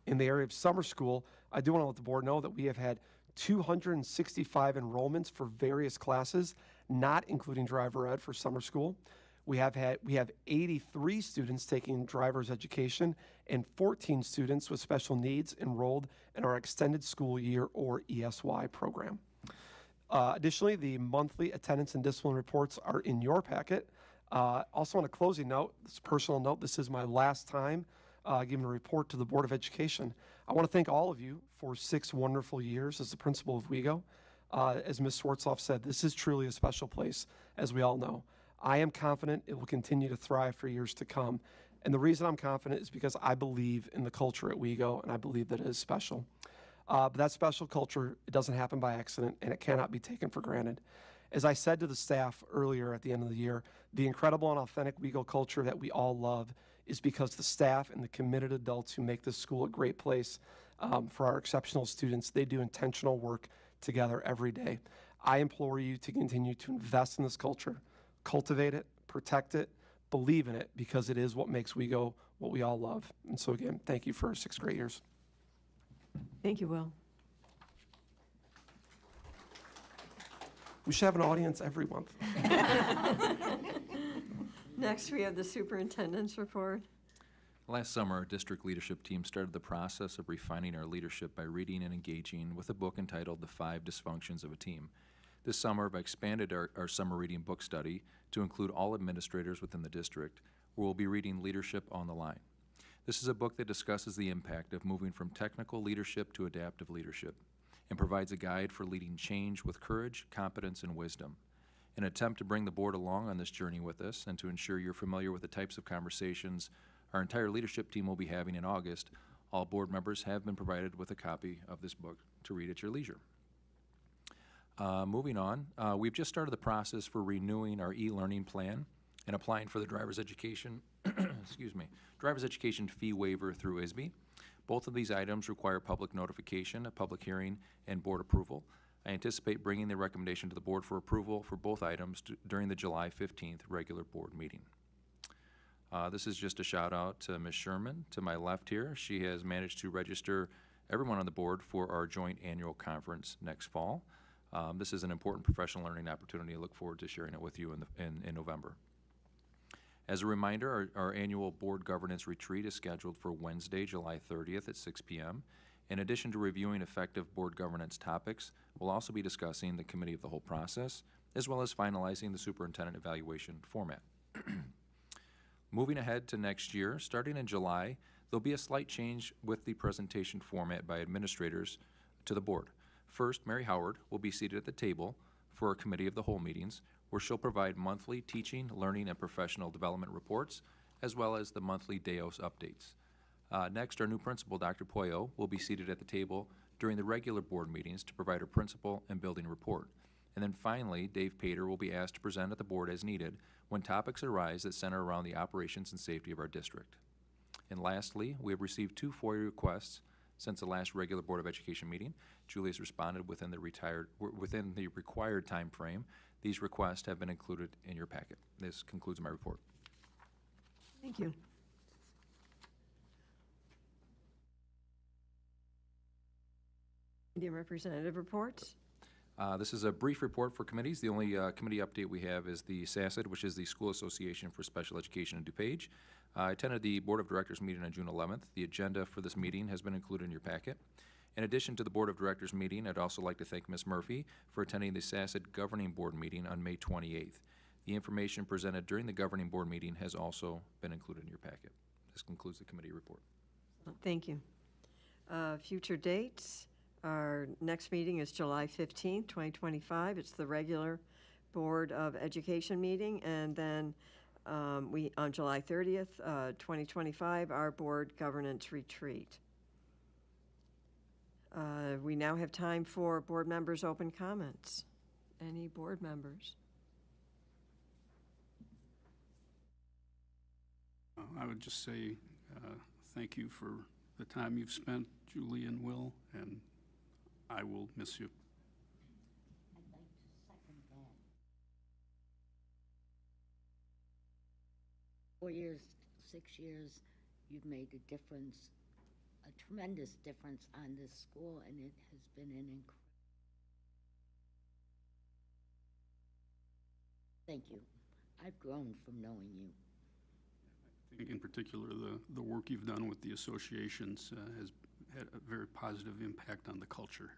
In the area of summer school, I do want to let the board know that we have had 265 enrollments for various classes, not including driver ed for summer school. We have 83 students taking driver's education and 14 students with special needs enrolled in our extended school year or ESY program. Additionally, the monthly attendance and discipline reports are in your packet. Also on a closing note, this is a personal note, this is my last time giving a report to the Board of Education. I want to thank all of you for 6 wonderful years as the principal of WeGo. As Ms. Schwartzoff said, this is truly a special place, as we all know. I am confident it will continue to thrive for years to come. And the reason I'm confident is because I believe in the culture at WeGo, and I believe that it is special. But that special culture, it doesn't happen by accident, and it cannot be taken for granted. As I said to the staff earlier at the end of the year, the incredible and authentic WeGo culture that we all love is because the staff and the committed adults who make this school a great place for our exceptional students, they do intentional work together every day. I implore you to continue to invest in this culture, cultivate it, protect it, believe in it, because it is what makes WeGo what we all love. And so again, thank you for 6 great years. Thank you, Will. We should have an audience every month. Next, we have the superintendent's report. Last summer, our district leadership team started the process of refining our leadership by reading and engaging with a book entitled The 5 Dysfunctions of a Team. This summer, I've expanded our summer reading book study to include all administrators within the district, where we'll be reading Leadership on the Line. This is a book that discusses the impact of moving from technical leadership to adaptive leadership and provides a guide for leading change with courage, competence, and wisdom. In an attempt to bring the board along on this journey with us and to ensure you're familiar with the types of conversations our entire leadership team will be having in August, all board members have been provided with a copy of this book to read at your leisure. Moving on, we've just started the process for renewing our e-learning plan and applying for the driver's education, driver's education fee waiver through ISB. Both of these items require public notification, a public hearing, and board approval. I anticipate bringing the recommendation to the board for approval for both items during the July 15th regular board meeting. This is just a shout out to Ms. Sherman to my left here. She has managed to register everyone on the board for our joint annual conference next fall. This is an important professional learning opportunity. I look forward to sharing it with you in November. As a reminder, our annual board governance retreat is scheduled for Wednesday, July 30th at 6 p.m. In addition to reviewing effective board governance topics, we'll also be discussing the committee of the whole process, as well as finalizing the superintendent evaluation format. Moving ahead to next year, starting in July, there'll be a slight change with the presentation format by administrators to the board. First, Mary Howard will be seated at the table for our committee of the whole meetings, where she'll provide monthly teaching, learning, and professional development reports, as well as the monthly DEOS updates. Next, our new principal, Dr. Poyo, will be seated at the table during the regular board meetings to provide a principal and building report. And then finally, Dave Pater will be asked to present at the board as needed when topics arise that center around the operations and safety of our district. And lastly, we have received 2 FOIA requests since the last regular Board of Education meeting. Julie has responded within the required time frame. These requests have been included in your packet. This concludes my report. Thank you. Media representative reports. This is a brief report for committees. The only committee update we have is the SASID, which is the School Association for Special Education in DuPage. I attended the Board of Directors meeting on June 11th. The agenda for this meeting has been included in your packet. In addition to the Board of Directors meeting, I'd also like to thank Ms. Murphy for attending the SASID Governing Board meeting on May 28th. The information presented during the Governing Board meeting has also been included in your packet. This concludes the committee report. Thank you. Future dates. Our next meeting is July 15th, 2025. It's the regular Board of Education meeting. And then on July 30th, 2025, our board governance retreat. We now have time for board members' open comments. Any board members? I would just say thank you for the time you've spent, Julie and Will, and I will miss you. I'd like to second that. 4 years, 6 years, you've made a difference, a tremendous difference on this school, and it has been an incredible. Thank you. I've grown from knowing you. I think in particular, the work you've done with the associations has had a very positive impact on the culture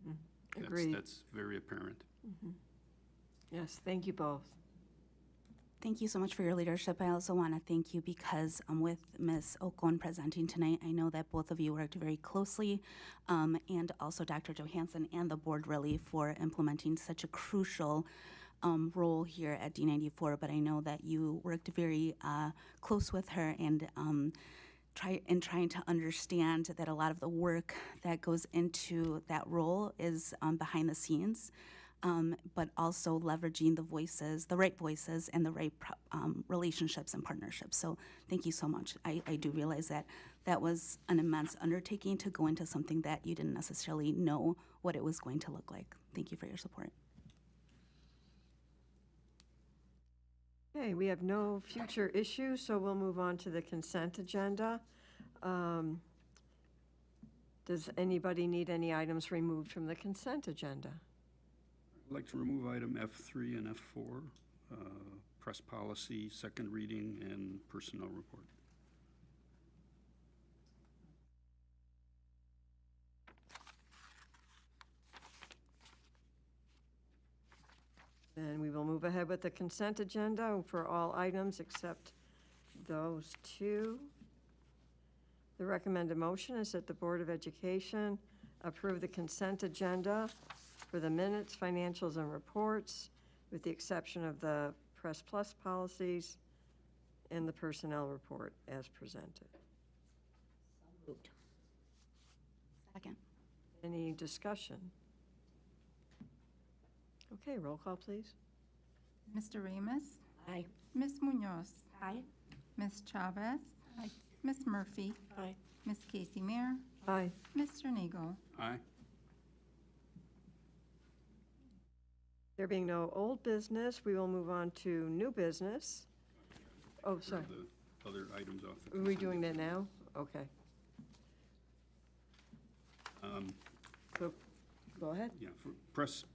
here. Agreed. That's very apparent. Yes, thank you both. Thank you so much for your leadership. I also want to thank you because with Ms. Ocon presenting tonight, I know that both of you worked very closely, and also Dr. Johansson and the board really for implementing such a crucial role here at D94. But I know that you worked very close with her and trying to understand that a lot of the work that goes into that role is behind the scenes. But also leveraging the right voices and the right relationships and partnerships. So thank you so much. I do realize that that was an immense undertaking to go into something that you didn't necessarily know what it was going to look like. Thank you for your support. Okay, we have no future issues, so we'll move on to the consent agenda. Does anybody need any items removed from the consent agenda? I'd like to remove item F3 and F4, press policy, second reading, and personnel report. And we will move ahead with the consent agenda for all items except those two. The recommended motion is that the Board of Education approve the consent agenda for the minutes, financials, and reports, with the exception of the Press Plus policies and the personnel report as presented. Moved. Second. Any discussion? Okay, roll call, please. Mr. Ramos? Aye. Ms. Munoz? Aye. Ms. Chavez? Aye. Ms. Murphy? Aye. Ms. Casey Mayer? Aye. Mr. Nagle? Aye. There being no old business, we will move on to new business. Oh, sorry. The other items off the Are we consent doing that agenda. now? Okay. So, go ahead. Yeah, for press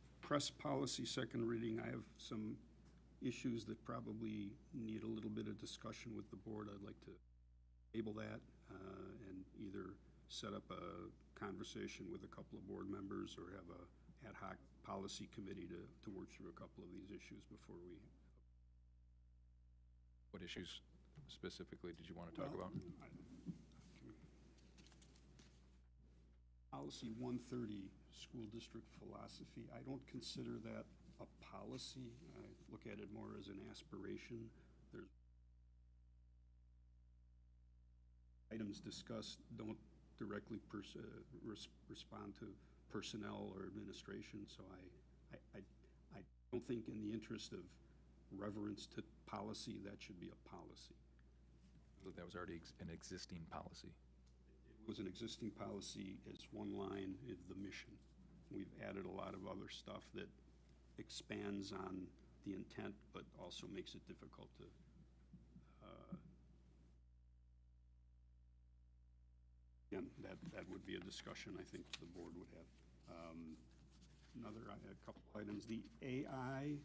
policy, second reading, I have some issues that probably need a little bit of discussion with the board. I'd like to table that and either set up a conversation with a couple of board members or have a ad hoc policy committee to work through a couple of these issues before we. What issues specifically did you want to talk about? Policy 130, school district philosophy. I don't consider that a policy. I look at it more as an aspiration. There's items discussed don't directly respond to personnel or administration, so I don't think in the interest of reverence to policy, that should be a policy. So that was already an existing policy. It was an existing policy as one line of the mission. We've added a lot of other stuff that expands on the intent, but also makes it difficult to again, that would be a discussion I think the board would have. A couple items. The AI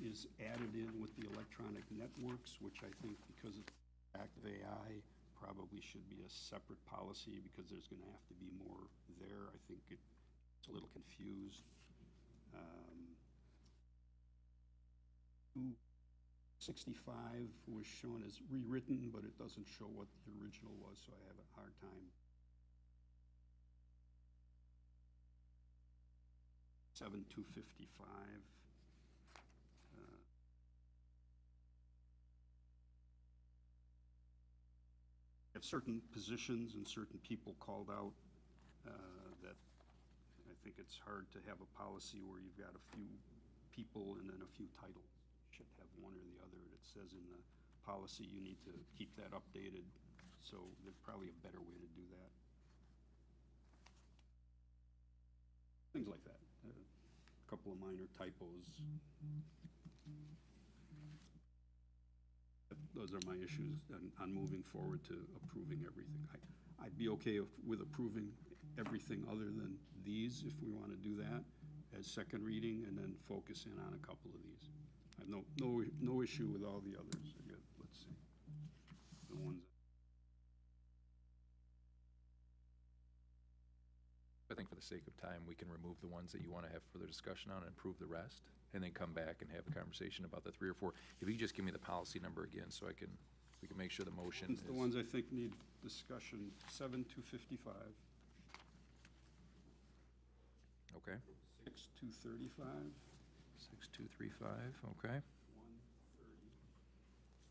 is added in with the electronic networks, which I think because of the act of AI probably should be a separate policy because there's going to have to be more there. I think it's a little confused. 265 was shown as rewritten, but it doesn't show what the original was, so I have a hard time. 7255. Have certain positions and certain people called out that I think it's hard to have a policy where you've got a few people and then a few titles. You should have one or the other. It says in the policy you need to keep that updated, so there's probably a better way to do that. Things like that. A couple of minor typos. Those are my issues on moving forward to approving everything. I'd be okay with approving everything other than these, if we want to do that, as second reading, and then focus in on a couple of these. I have no issue with all the others. Again, let's see. The ones. I think for the sake of time, we can remove the ones that you want to have further discussion on and approve the rest, and then come back and have a conversation about the 3 or 4. If you could just give me the policy number again, so we can make sure the motion is. The ones I think need discussion, 7-55. Okay. 6-35. 6235, okay.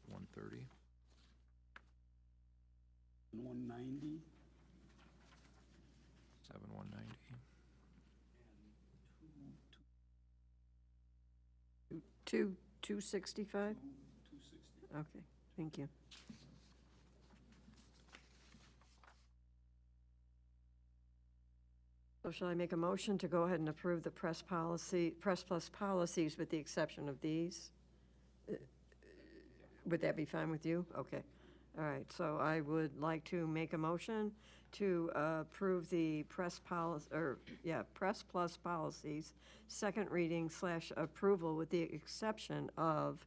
130. 190. 7190. 265? 260. Okay, thank you. So shall I make a motion to go ahead and approve the press plus policies with the exception of these? Would that be fine with you? Okay. All right, so I would like to make a motion to approve the press plus policies, second reading / approval with the exception of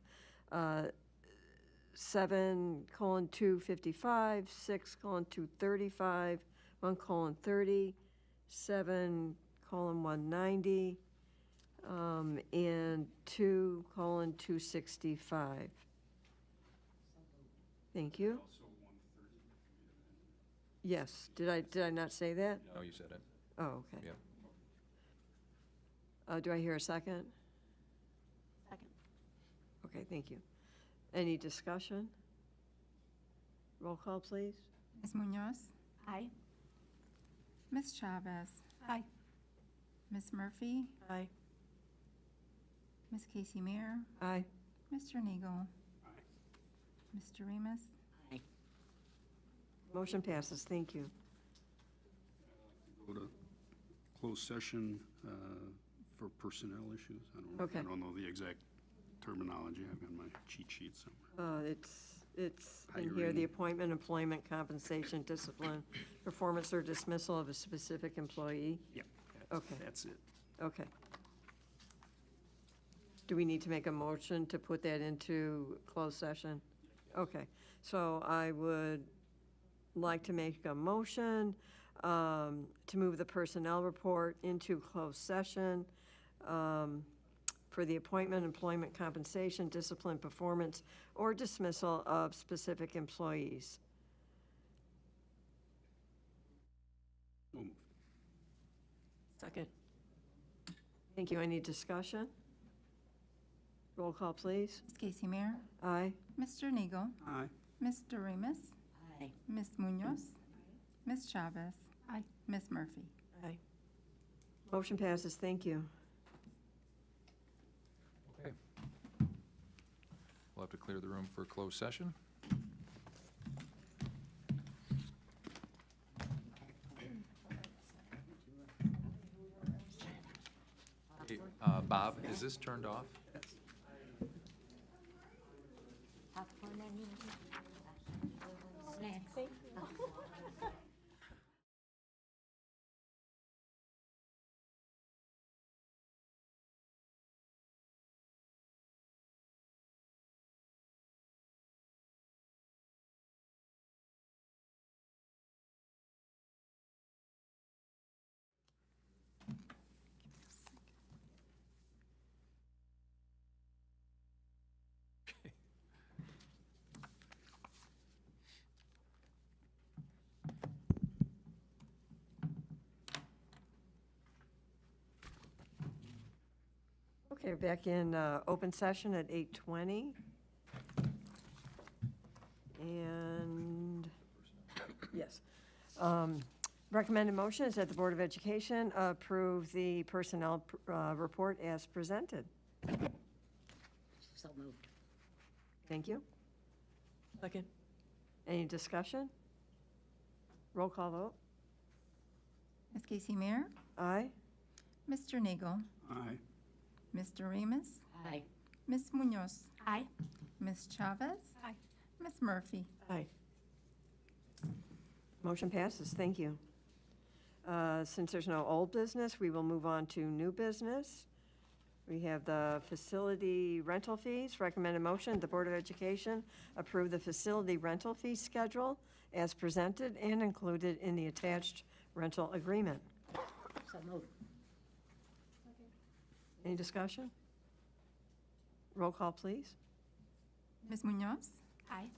7:255, 6:235, 1:30, 7:190, and 2:265. Thank you. Yes, did I not say that? No, you said it. Oh, okay. Yep. Do I hear a second? Second. Okay, thank you. Any discussion? Roll call, please. Ms. Munoz? Aye. Ms. Chavez? Aye. Ms. Murphy? Aye. Ms. Casey Mayer? Aye. Mr. Nigo? Aye. Mr. Remus? Aye. Motion passes, thank you. Go to closed session for personnel issues. Okay. I don't know the exact terminology. I've got my cheat sheet somewhere. It's in here, Hiring. the appointment, employment, compensation, discipline, performance or dismissal of a specific employee. Yep. Okay. That's it. Okay. Do we need to make a motion to put that into closed session? Okay, so I would like to make a motion to move the personnel report into closed session for the appointment, employment, compensation, discipline, performance, or dismissal of specific employees. So moved. Second. Thank you. Any discussion? Roll call, please. Ms. Casey Mayer? Aye. Mr. Nigo? Aye. Mr. Remus? Aye. Ms. Munoz? Ms. Chavez? Aye. Ms. Murphy? Aye. Motion passes. Thank you. Okay. We'll have to clear the room for closed session. Hey, Bob, is this turned off? Popcorn and snacks. Okay, back in open session at 8:20. And, yes. Recommended motion is that the Board of Education approve the personnel report as presented. So moved. Thank you. Second. Any discussion? Roll call vote. Ms. Casey Mayer? Aye. Mr. Nigo? Aye. Mr. Remus? Aye. Ms. Munoz? Aye. Ms. Chavez? Aye. Ms. Murphy? Aye. Motion passes. Thank you. Since there's no old business, we will move on to new business. We have the facility rental fees. Recommended motion, the Board of Education approve the facility rental fee schedule as presented and included in the attached rental agreement. So moved. Any discussion? Roll call, please. Ms. Munoz? Aye.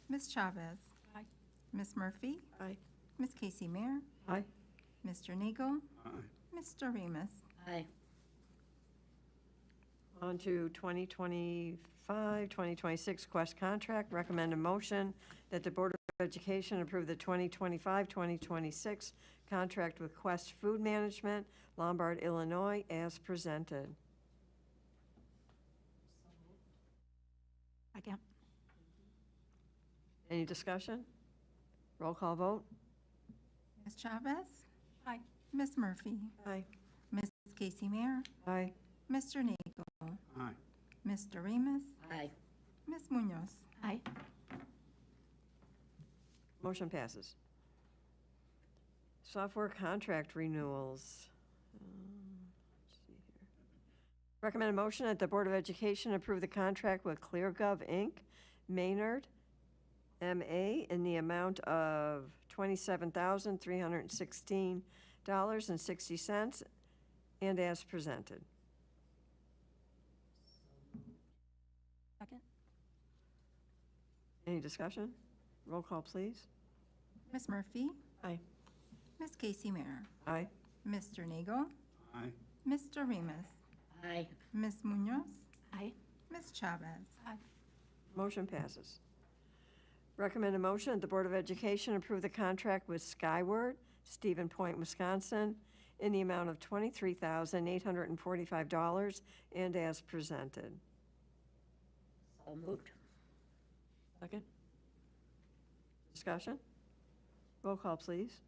Ms. Chavez? Aye. Ms. Murphy? Aye. Ms. Casey Mayer? Aye. Mr. Nagel? Aye. Mr. Remus? Aye. On to 2025, 2026 Quest contract. Recommend a motion that the Board of Education approve the 2025, 2026 contract with Quest Food Management, Lombard, Illinois, as presented. Second. Any discussion? Roll call vote? Ms. Chavez? Aye. Ms. Murphy? Aye. Ms. Casey Mayer? Aye. Mr. Nagel? Aye. Mr. Remus? Aye. Ms. Munoz? Aye. Motion passes. Software contract renewals. Let's see here. Recommend a motion that the Board of Education approve the contract with ClearGov, Inc., Maynard, MA, in the amount of $27,316.60 and as presented. Second. Any discussion? Roll call, please. Ms. Murphy? Aye. Ms. Casey Mayer? Aye. Mr. Nagel? Aye. Mr. Remus? Aye. Ms. Munoz? Aye. Ms. Chavez? Aye. Motion passes. Recommend a motion that the Board of Education approve the contract with Skyward, Stephen Point, Wisconsin, in the amount of $23,845 and as presented. So moved. Second. Discussion? Roll call, please.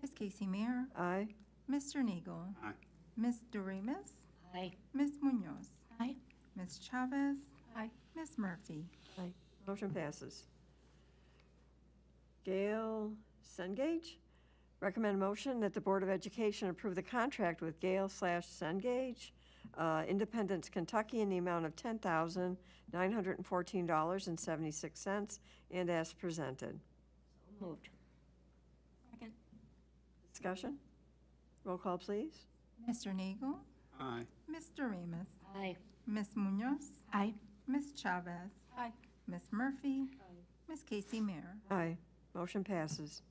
Ms. Casey Mayer? Aye. Mr. Nagel? Aye. Mr. Remus? Aye. Ms. Munoz? Aye. Ms. Chavez? Aye. Ms. Murphy? Aye. Motion passes. Gail Cengage. Recommend motion that the Board of Education approve the contract with Gail/Cengage, Independence, Kentucky, in the amount of $10,914.76 and as presented. So moved. Second. Discussion? Roll call, please. Mr. Nagel? Aye. Mr. Remus? Aye. Ms. Munoz? Aye. Ms. Chavez? Aye. Ms. Murphy? Ms. Casey Mayer? Aye. Motion passes.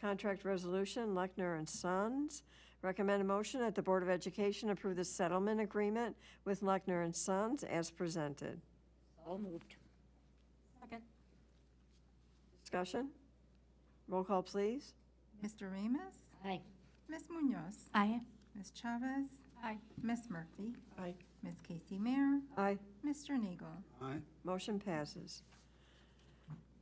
Contract resolution, Lechner and Sons. Recommend a motion that the Board of Education approve the settlement agreement with Lechner and Sons as presented. So moved. Second. Discussion? Roll call, please. Mr. Remus? Aye. Ms. Munoz? Aye. Ms. Chavez? Aye. Ms. Murphy? Aye. Ms. Casey Mayer? Aye. Mr. Nagel? Aye. Motion passes.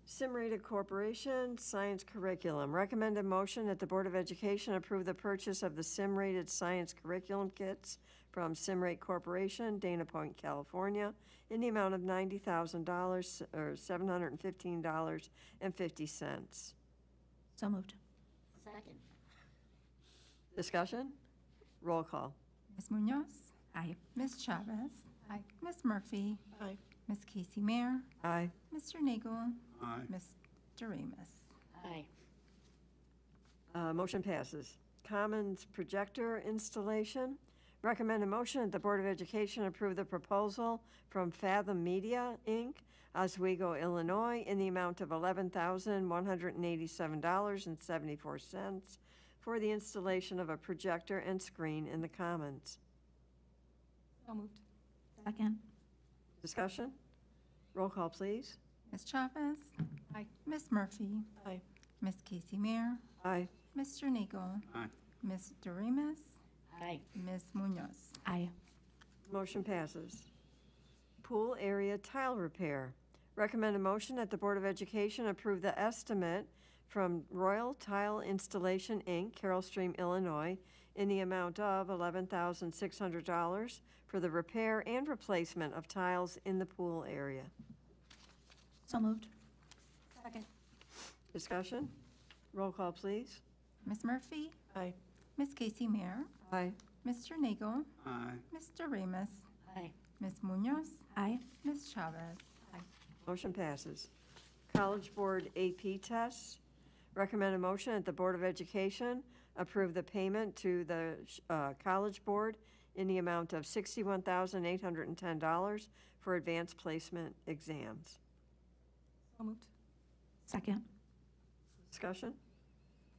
Simrated Corporation, Science Curriculum. Recommended motion that the Board of Education approve the purchase of the Simrated Science Curriculum kits from Simrate Corporation, Dana Point, California, in the amount of $90,000 or $715.50. So moved. Second. Discussion? Roll call. Ms. Munoz? Aye. Ms. Chavez? Aye. Ms. Murphy? Aye. Ms. Casey Mayer? Aye. Mr. Nagel? Aye. Mr. Remus? Aye. Motion passes. Commons projector installation. Recommend a motion that the Board of Education approve the proposal from Fathom Media, Inc., Oswego, Illinois, in the amount of $11,187.74 for the installation of a projector and screen in the Commons. So moved. Second. Discussion? Roll call, please. Ms. Chavez? Aye. Ms. Murphy? Aye. Ms. Casey Mayer? Aye. Mr. Nagel? Aye. Mr. Remus? Aye. Ms. Munoz? Aye. Motion passes. Pool area tile repair. Recommend a motion that the Board of Education approve the estimate from Royal Tile Installation, Inc., Carroll Stream, Illinois, in the amount of $11,600 for the repair and replacement of tiles in the pool area. So moved. Second. Discussion? Roll call, please. Ms. Murphy? Aye. Ms. Casey Mayer? Aye. Mr. Nagel? Aye. Mr. Remus? Aye. Ms. Munoz? Aye. Ms. Chavez? Motion passes. College Board AP tests. Recommend a motion that the Board of Education approve the payment to the College Board in the amount of $61,810 for advanced placement exams. So moved. Second. Discussion?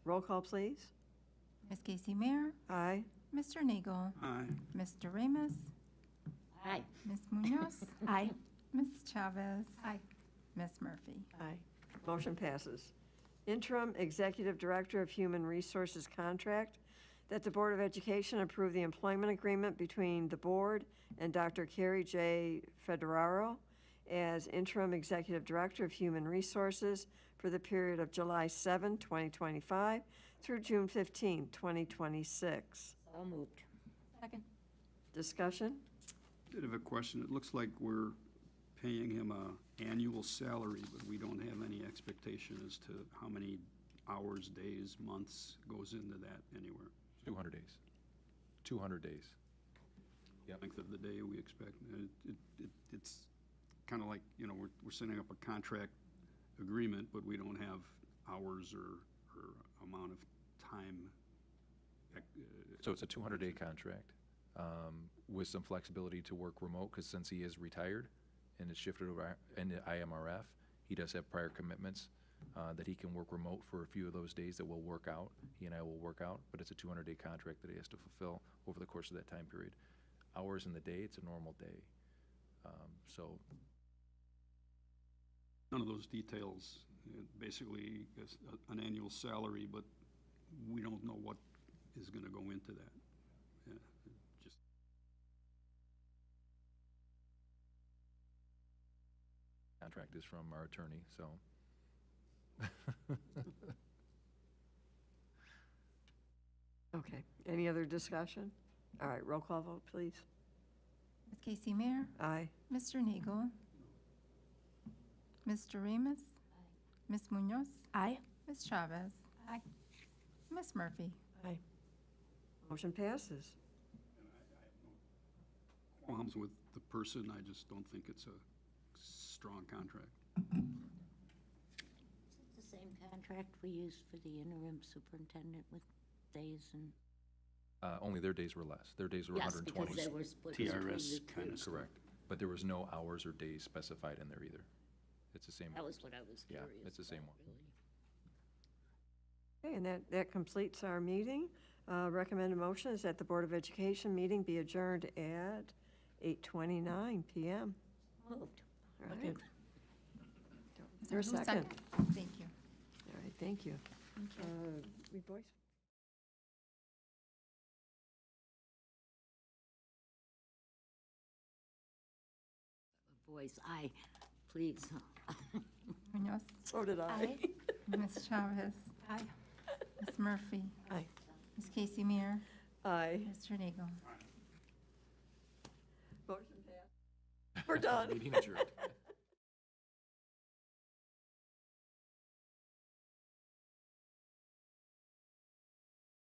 Roll call, please. Ms. Casey Mayer? Aye. Mr. Nagel? Aye. Mr. Remus? Aye. Ms. Munoz? Aye. Ms. Chavez? Aye. Ms. Murphy? Aye. Motion passes. Interim Executive Director of Human Resources contract, that the Board of Education approve the employment agreement between the board and Dr. Carrie J. Federaro as Interim Executive Director of Human Resources for the period of July 7, 2025 through June 15, 2026. So moved. Second. Discussion? Bit of a question. It looks like we're paying him a annual salary, but we don't have any expectation as to how many hours, days, months goes into that anywhere. 200 days. 200 days. Yep. Length of the day we expect. It's kind of like, we're setting up a contract agreement, but we don't have hours or amount of time. So it's a 200-day contract with some flexibility to work remote, because since he is retired and it's shifted over into IMRF, he does have prior commitments that he can work remote for a few of those days that will work out. He and I will work out, but it's a 200-day contract that he has to fulfill over the course of that time period. Hours in the day, it's a normal day. So None of those details. Basically, an annual salary, but we don't know what is going to go into that. Yeah, just contract is from our attorney, so. Okay. Any other discussion? All right, roll call vote, please. Ms. Casey Mayer? Aye. Mr. Nagel? Mr. Remus? Ms. Munoz? Aye. Ms. Chavez? Aye. Ms. Murphy? Aye. Motion passes. qualms with the person. I just don't think it's a strong contract. It's the same contract we used for the interim superintendent with days and. Only their days were less. Their days were Yes, 120. because they were split between TRS the kind two. of stuff. Correct. But there was no hours or days specified in there either. It's the same. That was what I was Yeah, curious it's the same about, one. really. Okay, and that completes our meeting. Recommended motion is that the Board of Education meeting be adjourned at 8:29 PM. Moved. All right. Is there a Who's second? Thank you. All right, thank you. We voice. Voice, aye, please. Munoz? So did I. Ms. Chavez? Aye. Ms. Murphy? Aye. Ms. Casey Mayer? Aye. Mr. Nagel? Motion passed. We're done. Meeting adjourned.